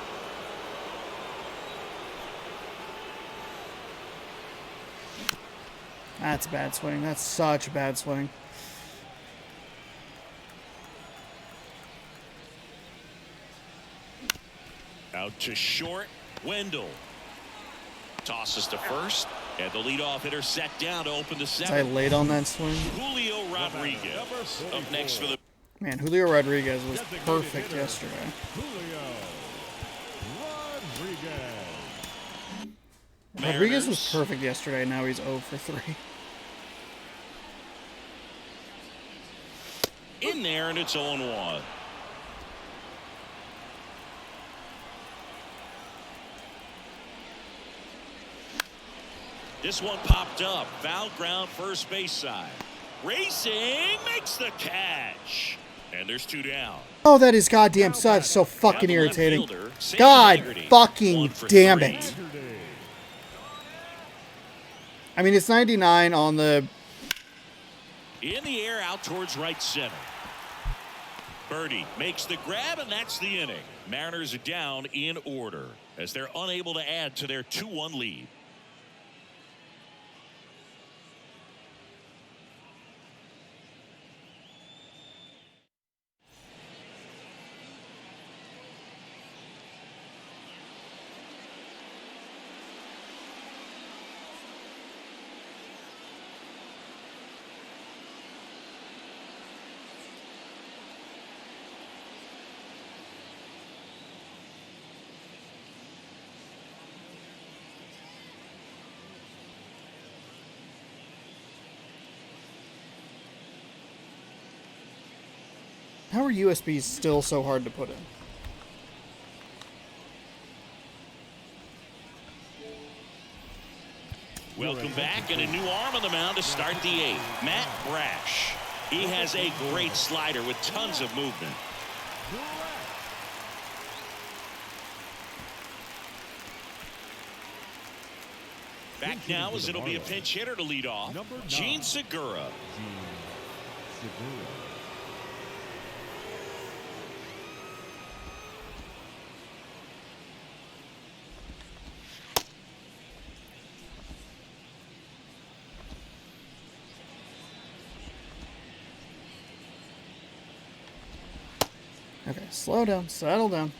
That's a bad swing. That's such a bad swing. Out to short. Wendell tosses to first, and the leadoff hitter set down to open the Was I seventh. late on that swing? Julio Rodriguez up next for the Man, Julio Rodriguez was perfect yesterday. Julio Rodriguez. Rodriguez was Mariners. perfect yesterday. Now he's 0 for 3. in there, and it's 0-1. This one popped up. Foul ground, first base side. Racing makes the catch. And there's 2 down. Oh, that is goddamn such so fucking Now the left irritating. fielder, Sam God Haggerty, fucking 1 for damn 3. it. I mean, it's 99 on the... In the air, out towards right center. Birdie makes the grab, and that's the inning. Mariners are down in order as they're unable to add to their 2-1 lead. How are USBs still so hard to put in? Welcome back, and a new arm on the mound to start the 8th. Matt Brash. He has a great slider with tons of movement. Back now as it'll be a pinch hitter to lead off. Gene Segura. Okay, slow down, settle down.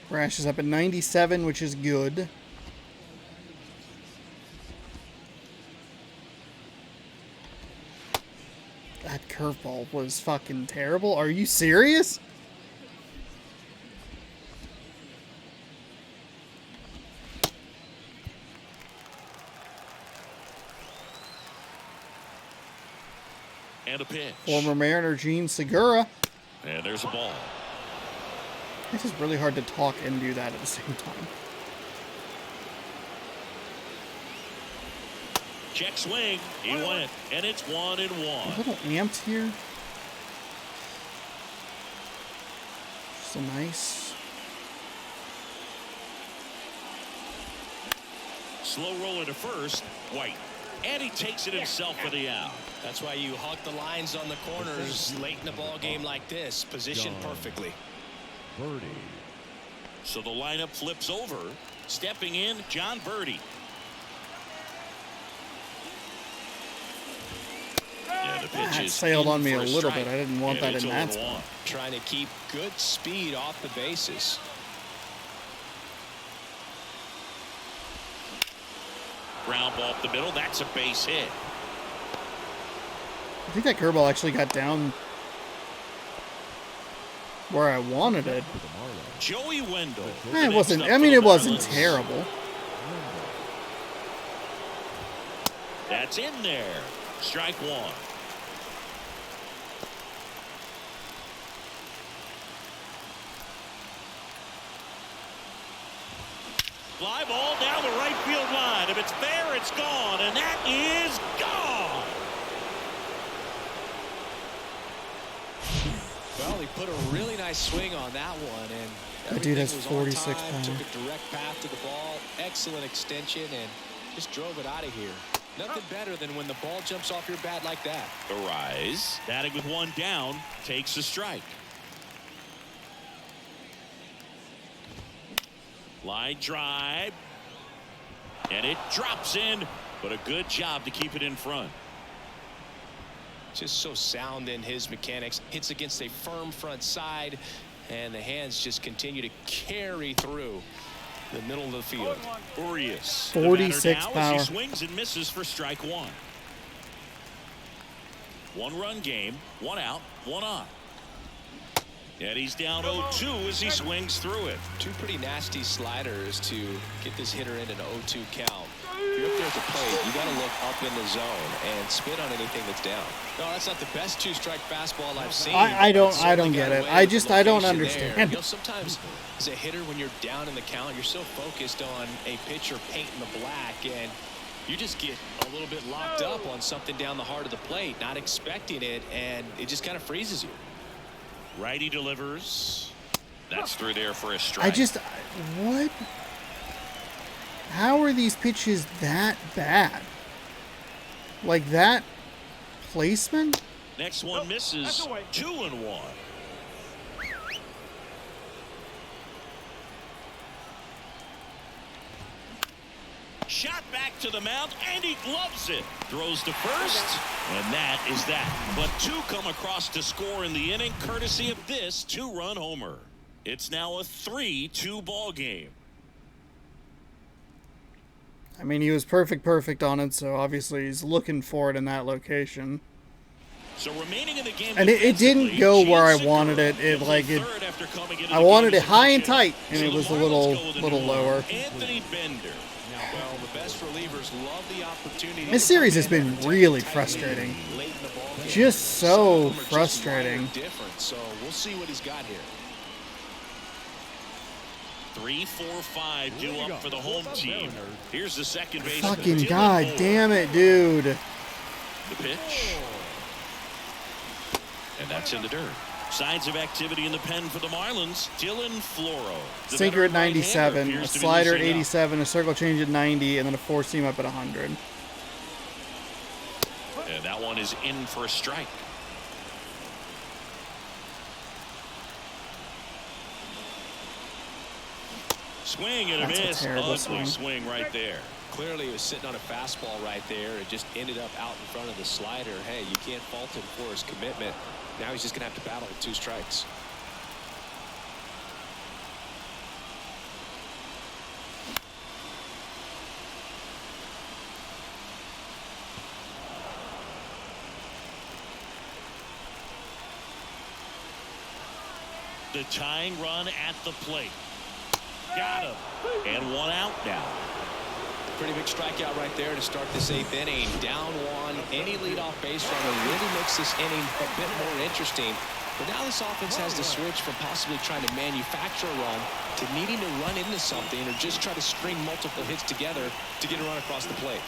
Brash is up at 97, which is good. That curveball was fucking terrible. Are you serious? And a pitch. Former Mariner Gene Segura. And there's a ball. This is really hard to talk and do that at the same time. Check swing. He went. And it's 1-1. A little amped here. Just a nice. Slow roller to first. White. And he takes it himself for the out. That's why you hug the lines on the corners late in a ball game like this. Positioned perfectly. Birdie. So the lineup flips over. Stepping in, John Birdie. Yeah, the pitch That is sailed on me a little strike. bit. I didn't want And that it's in that 0-1. spot. Trying to keep good speed off the bases. Ground ball up the middle. That's a base hit. I think that curveball actually got down where I wanted it. Joey Wendell. It wasn't. I mean, it wasn't terrible. That's in there. Strike one. Fly ball down the right field line. If it's there, it's gone. And that is gone. Well, he put a really nice swing on that one, and That dude has everything was 46 on time, power. took a direct path to the ball, excellent extension, and just drove it out of here. Nothing better than when the ball jumps off your bat like that. The rise. Batting with one down. Takes a strike. Line drive. And it drops in. But a good job to keep it in front. Just so sound in his mechanics. Hits against a firm front side, and the hands just continue to carry through the middle of the field. Urias. 46 power. power. He swings and misses for strike one. One-run game. One out. One on. And he's down 0-2 as he swings through it. Two pretty nasty sliders to get this hitter in an 0-2 count. If you're up there at the plate, you got to look up in the zone and spit on anything that's down. No, that's not the best two-strike fastball I've seen. I don't Certainly get got it. away I with just the I don't location understand. there. You know, sometimes as a hitter, when you're down in the count, you're so focused on a pitcher painting the black, and you just get a little bit locked up on something down the heart of the plate, not expecting it, and it just kind of freezes you. Righty delivers. That's through there for a strike. What? How are these pitches that bad? Like that placement? Next one misses. 2-1. Shot back to the mound, and he gloves it. Throws to first, and that is that. But two come across to score in the inning, courtesy of this two-run homer. It's now a 3-2 ball game. I mean, he was perfect on it, so obviously he's looking for it in that location. So remaining in the game, and it didn't go where I wanted it. I wanted it high and tight, and it was a little lower. Anthony Bender. Well, the best relievers love the opportunity. This series has been really frustrating. Just so frustrating. So we'll see what he's got here. 3, 4, 5 due up for the home team. Here's the second base. Fucking god damn it, dude. The pitch. And that's in the dirt. Signs of activity in the pen for the Marlins. Dylan Floro. Sinker at 97, a slider at 87, a circle change at 90, and then a four-seam up at 100. And that one is in for a strike. Swing and a miss. Ugly swing right there. Clearly, he was sitting on a fastball right there. It just ended up out in front of the slider. Hey, you can't fault him for his commitment. Now he's just going to have to battle with 2 strikes. The tying run at the plate. Got him. And 1 out now. Pretty big strikeout right there to start this 8th inning. Down 1. Any leadoff base runner really makes this inning a bit more interesting. But now this offense has to switch from possibly trying to manufacture a run to needing to run into something or just try to string multiple hits together to get a run across the plate.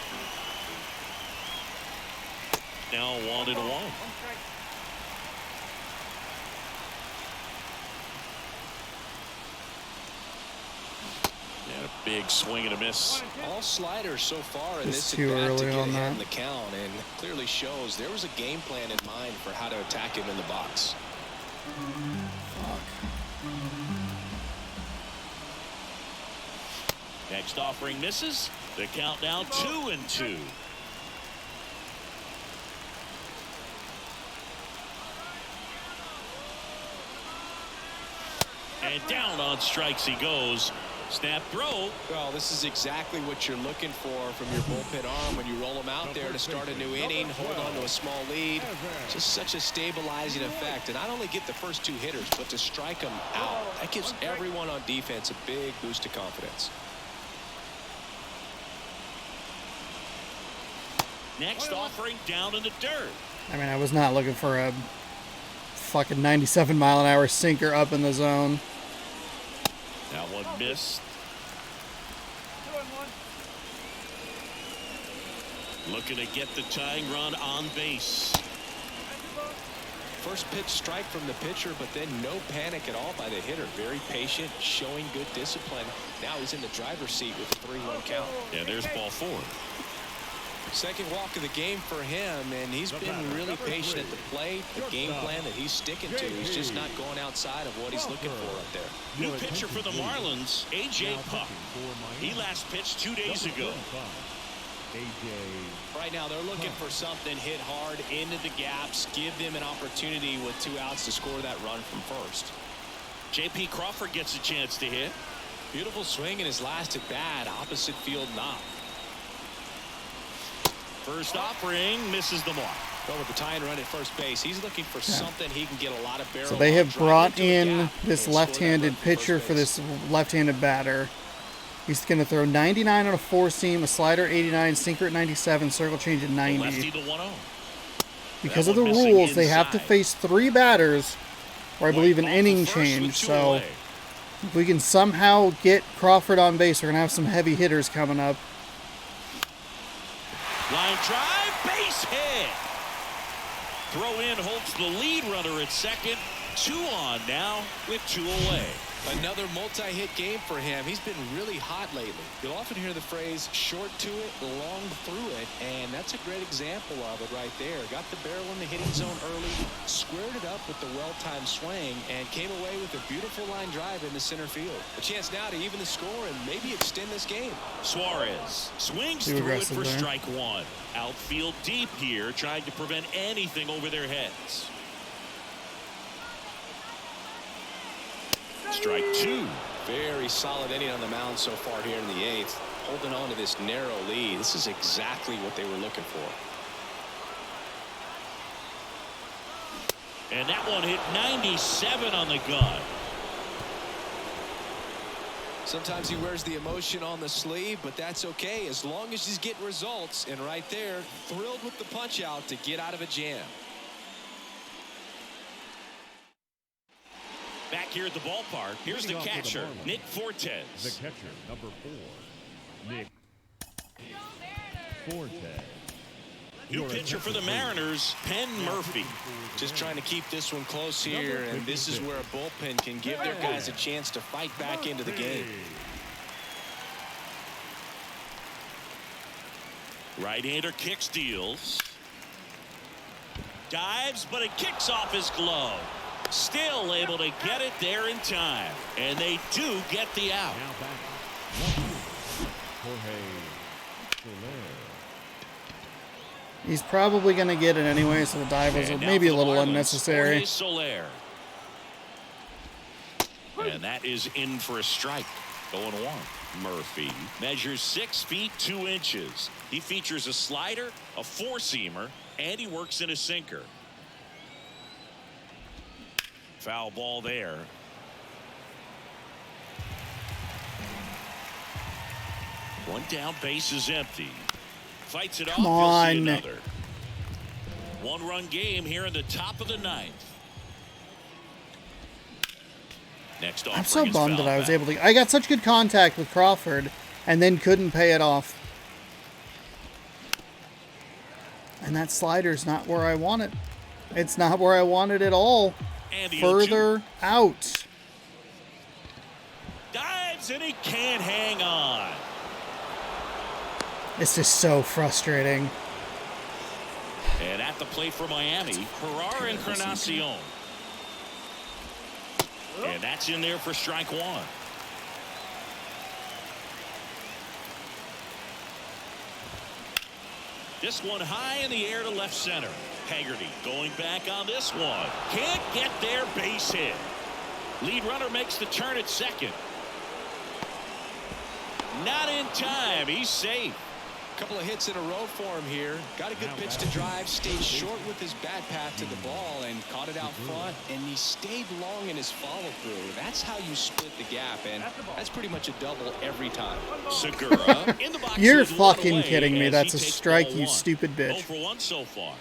Now 1-1. And a big swing and a miss. All sliders so far in this too at-bat to early get on ahead that. in the count, and clearly shows there was a game plan in mind for how to attack him in the box. Next offering misses. The count now 2-2. And down on strikes he goes. Snap throw. Well, this is exactly what you're looking for from your bullpen arm when you roll them out there to start a new inning, hold on to a small lead. Just such a stabilizing effect. And not only get the first 2 hitters, but to strike them out. That gives everyone on defense a big boost of confidence. Next offering down in the dirt. I mean, I was not looking for a fucking 97-mile-an-hour sinker up in the zone. That one missed. Looking to get the tying run on base. First pitch strike from the pitcher, but then no panic at all by the hitter. Very patient, showing good discipline. Now he's in the driver's seat with a 3-1 count. Yeah, there's ball 4. Second walk of the game for him, and he's been really patient at the plate. The game plan that he's sticking to. He's just not going outside of what he's looking for up there. New pitcher for the Marlins, A.J. Puck. He last pitched 2 days ago. Right now, they're looking for something hit hard into the gaps, give them an opportunity with 2 outs to score that run from first. J.P. Crawford gets a chance to hit. Beautiful swing in his last at bat, opposite field knock. First offering misses the mark. Well, with the tying run at first base, he's looking for something he can get a lot of barrel. So they have brought in this left-handed pitcher for this left-handed batter. He's going to throw 99 on a 4-seam, a slider 89, sinker at 97, circle change at 90. Lefty to 1-0. Because of the rules, they have to face 3 batters, or I believe an inning change. So if we can somehow get Crawford on base, we're going to have some heavy hitters coming up. Line drive, base hit. Throw in holds the lead runner at second. 2 on now with 2 away. Another multi-hit game for him. He's been really hot lately. You'll often hear the phrase short to it, long through it, and that's a great example of it right there. Got the barrel in the hitting zone early, squared it up with the well-timed swing, and came away with a beautiful line drive in the center field. A chance now to even the score and maybe extend this game. Suarez swings through it for strike 1. Outfield deep here, trying to prevent anything over their heads. Strike 2. Very solid inning on the mound so far here in the 8th. Holding on to this narrow lead. This is exactly what they were looking for. And that one hit 97 on the gun. Sometimes he wears the emotion on the sleeve, but that's okay as long as he's getting results. And right there, thrilled with the punch out to get out of a jam. Back here at the ballpark, here's the catcher, Nick Fortes. The catcher, number 4, Nick Fortes. New pitcher for the Mariners, Penn Murphy. Just trying to keep this one close here, and this is where a bullpen can give their guys a chance to fight back into the game. Right-hander kicks, deals. Dives, but it kicks off his glove. Still able to get it there in time. And they do get the out. Now back. Jorge Soler. He's probably going to get it anyway, so the dive was maybe a little unnecessary. Soler. And that is in for a strike. 0-1. Murphy measures 6 feet 2 inches. He features a slider, a four-seamer, and he works in a sinker. Foul ball there. One down, base is empty. Fights it off. Come on. You'll see another. One-run game here in the top of the 9th. Next off, I'm so bummed that I was able to. I got such good contact with Crawford and then couldn't pay it off. And that slider's not where I want it. It's not where I want it at all. Further out. Dives and he can't hang on. This is so frustrating. And at the plate for Miami, Herrera Encarnacion. And that's in there for strike 1. This one high in the air to left center. Haggerty going back on this one. Can't get there, base hit. Lead runner makes the turn at second. Not in time. He's safe. Couple of hits in a row for him here. Got a good pitch to drive. Stayed short with his bat path to the ball and caught it out front. And he stayed long in his follow through. That's how you split the gap, and that's pretty much a double every time. Segura in the box. You're fucking kidding me. That's a strike, you stupid bitch. 0 for 1 so far.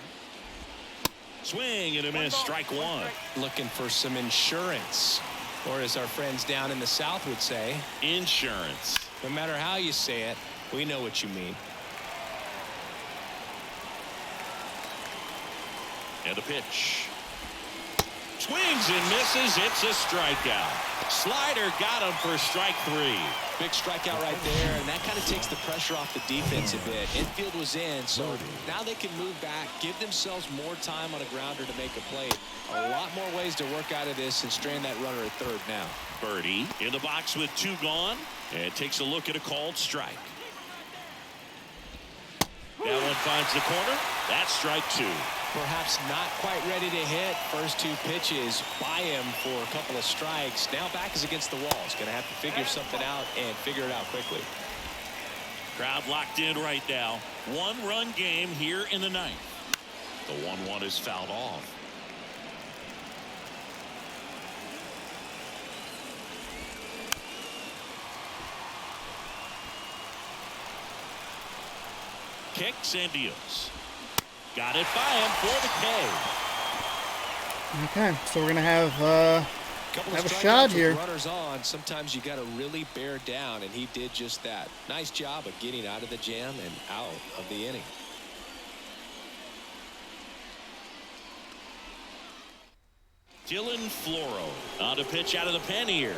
Swing and a miss. Strike 1. Looking for some insurance, or as our friends down in the South would say, insurance. No matter how you say it, we know what you mean. And a pitch. Swings and misses. It's a strikeout. Slider got him for strike 3. Big strikeout right there, and that kind of takes the pressure off the defense a bit. Infield was in, so now they can move back, give themselves more time on a grounder to make a play. A lot more ways to work out of this and strand that runner at third now. Birdie in the box with 2 gone, and takes a look at a called strike. That one finds the corner. That's strike 2. Perhaps not quite ready to hit. First 2 pitches by him for a couple of strikes. Now back is against the wall. He's going to have to figure something out and figure it out quickly. Crowd locked in right now. 1-run game here in the 9th. The 1-1 is fouled off. Kicks and deals. Got it by him for the K. Okay, so we're gonna have a shot here. Runners on. Sometimes you got to really bear down, and he did just that. Nice job of getting out of the jam and out of the inning. Dylan Floro on a pitch out of the pen here.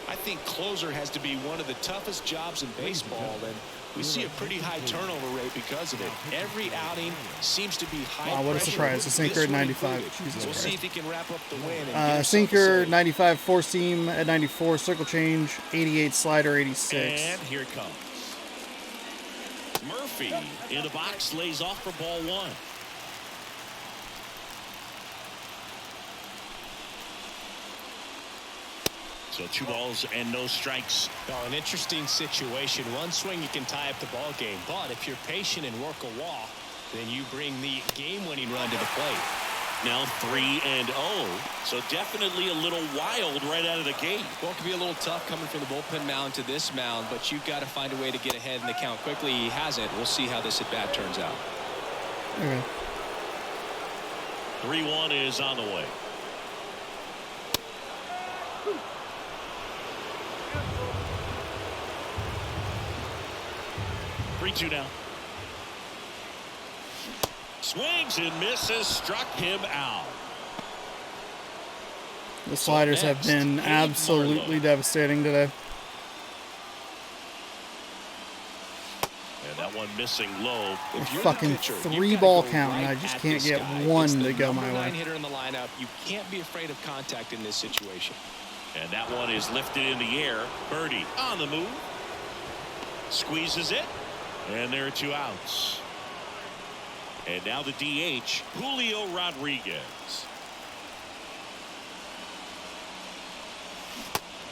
I think closer has to be one of the toughest jobs in baseball, and we see a pretty high turnover rate because of it. Every outing seems to be high pressure. Wow, what a surprise. A sinker at 95. Jesus We'll Christ. see if he can wrap up the win. And sinker 95, 4-seam at 94, circle change 88, slider 86. And here it comes. Murphy in the box, lays off for ball 1. So 2 balls and no strikes. Well, an interesting situation. One swing you can tie up the ball game, but if you're patient and work a walk, then you bring the game-winning run to the plate. Now 3-0. So definitely a little wild right out of the gate. Well, it could be a little tough coming from the bullpen mound to this mound, but you've got to find a way to get ahead in the count quickly. He hasn't. We'll see how this at-bat turns out. Okay. 3-1 is on the way. Three-two now. Swings and misses, struck him out. The sliders have been absolutely devastating today. And that one missing low. A fucking 3-ball count, and I just can't get one to go my way. Hitter in the lineup. You can't be afraid of contact in this situation. And that one is lifted in the air. Birdie on the move. Squeezes it. And there are 2 outs. And now the DH, Julio Rodriguez.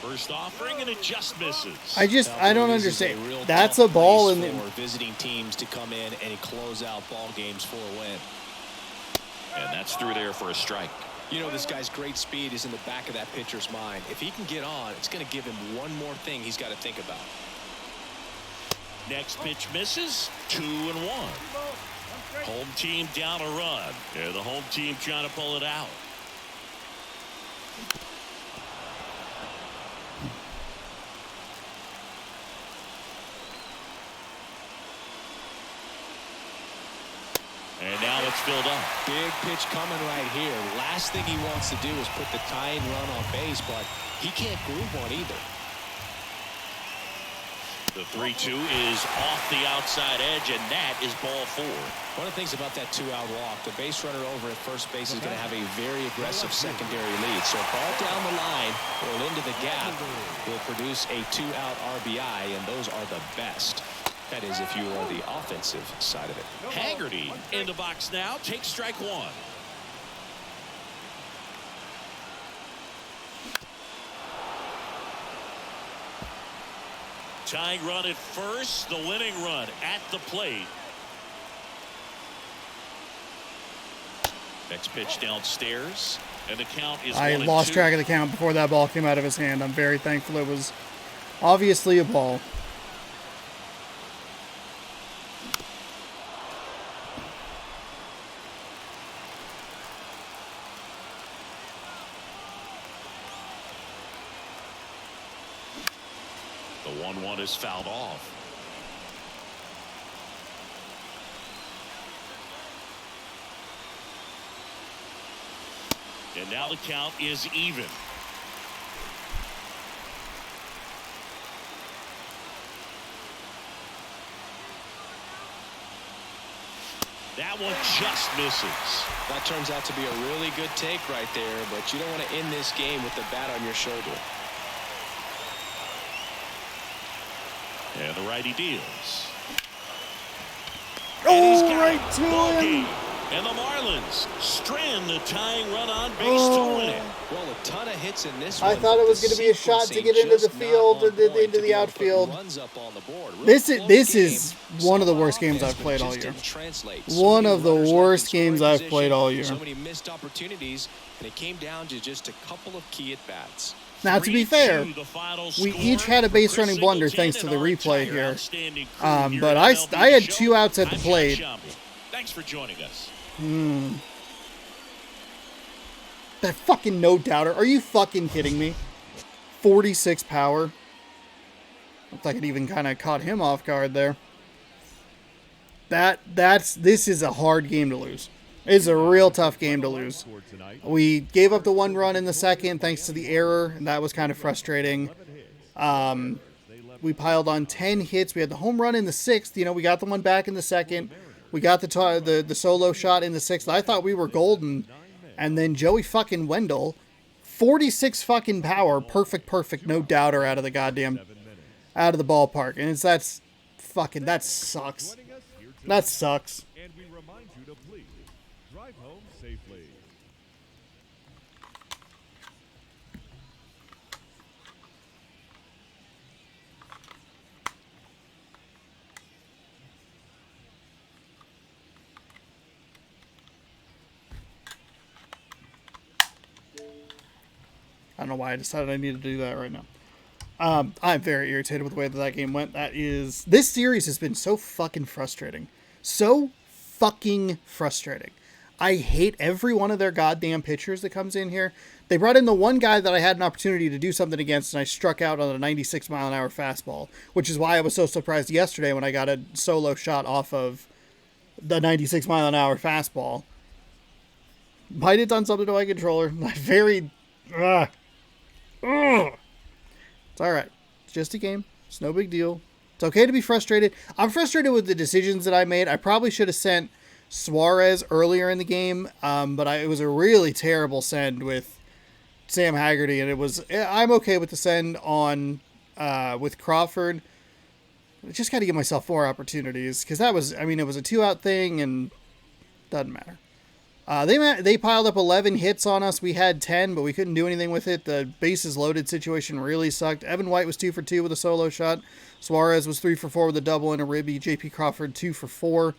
First offering, and it just misses. I don't understand. That's a ball in the visiting teams to come in and close out ball games for a win. And that's through there for a strike. You know, this guy's great speed is in the back of that pitcher's mind. If he can get on, it's going to give him one more thing he's got to think about. Next pitch misses. 2-1. Home team down a run. Yeah, the home team trying to pull it out. And now it's filled up. Big pitch coming right here. Last thing he wants to do is put the tying run on base, but he can't groove one either. The 3-2 is off the outside edge, and that is ball 4. One of the things about that 2-out walk, the base runner over at first base is going to have a very aggressive secondary lead. So a ball down the line or into the gap will produce a 2-out RBI, and those are the best. That is if you are the offensive side of it. Haggerty in the box now. Takes strike 1. Tying run at first, the winning run at the plate. Next pitch downstairs, and the count is 1-2. I lost track of the count before that ball came out of his hand. I'm very thankful it was obviously a ball. The 1-1 is fouled off. And now the count is even. That one just misses. That turns out to be a really good take right there, but you don't want to end this game with the bat on your shoulder. And the righty deals. Oh, right to him. And the Marlins strand the tying run on base to win it. Well, a ton of hits in this I one, thought it was going to be a shot to get into the field and into the outfield. This is one of the worst games I've played all year. One of the worst games I've played all year. So many missed opportunities, and it came down to just a couple of key at bats. Now, to be fair, we each had a base running blunder thanks to the replay here. But I had 2 outs at the plate. Thanks for joining us. That fucking no doubter. Are you fucking kidding me? 46 power. Looks like it even kind of caught him off guard there. This is a hard game to lose. It's a real tough game to lose. We gave up the 1 run in the second thanks to the error, and that was kind of frustrating. We piled on 10 hits. We had the home run in the 6th. You know, we got the one back in the second. We got the solo shot in the 6th. I thought we were golden. And then Joey fucking Wendell, 46 fucking power, perfect, no doubter out of the ballpark. And that sucks. That sucks. And we remind you to please drive home safely. I don't know why I decided I needed to do that right now. I'm very irritated with the way that game went. This series has been so fucking frustrating. So fucking frustrating. I hate every one of their goddamn pitchers that comes in here. They brought in the one guy that I had an opportunity to do something against, and I struck out on a 96-mile-an-hour fastball, which is why I was so surprised yesterday when I got a solo shot off of the 96-mile-an-hour fastball. Might have done something to my controller. It's alright. It's just a game. It's no big deal. It's okay to be frustrated. I'm frustrated with the decisions that I made. I probably should have sent Suarez earlier in the game, but it was a really terrible send with Sam Haggerty, and I'm okay with the send on with Crawford. I just got to give myself 4 opportunities, because it was a 2-out thing, and doesn't matter. They piled up 11 hits on us. We had 10, but we couldn't do anything with it. The bases loaded situation really sucked. Evan White was 2 for 2 with a solo shot. Suarez was 3 for 4 with a double and a ribby. J.P. Crawford 2 for 4.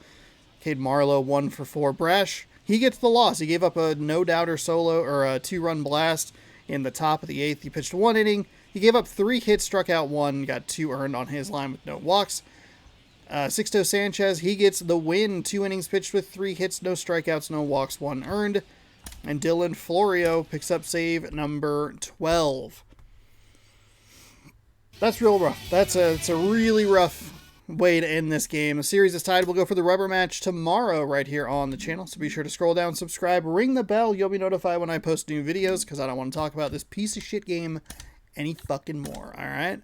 Cade Marlowe 1 for 4. Brash, he gets the loss. He gave up a no-doubter solo, or a 2-run blast in the top of the 8th. He pitched 1 inning. He gave up 3 hits, struck out 1, got 2 earned on his line with no walks. Sixto Sanchez, he gets the win. 2 innings pitched with 3 hits, no strikeouts, no walks, 1 earned. And Dylan Florio picks up save number 12. That's real rough. It's a really rough way to end this game. The series is tied. We'll go for the rubber match tomorrow right here on the channel. So be sure to scroll down, subscribe, ring the bell. You'll be notified when I post new videos, because I don't want to talk about this piece of shit game any fucking more. All right.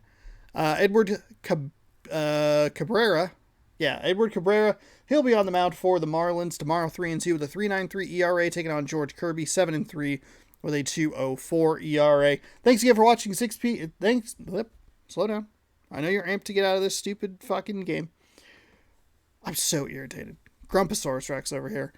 Edward Cabrera. Yeah, Edward Cabrera. He'll be on the mound for the Marlins tomorrow, 3-2 with a 3.93 ERA, taking on George Kirby, 7-3 with a 2.04 ERA. Thanks again for watching 6P. Thanks. Slow down. I know you're amped to get out of this stupid fucking game. I'm so irritated. Grumposaurus Rex over here.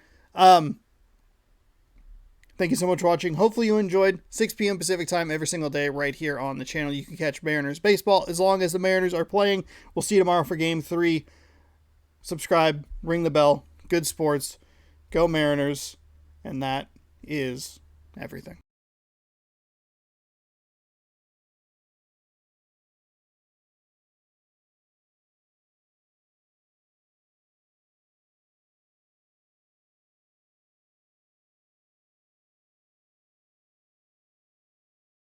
Thank you so much for watching. Hopefully you enjoyed. 6 p.m. Pacific time every single day right here on the channel. You can catch Mariners baseball as long as the Mariners are playing. We'll see you tomorrow for Game 3. Subscribe, ring the bell. Good sports. Go Mariners. And that is everything.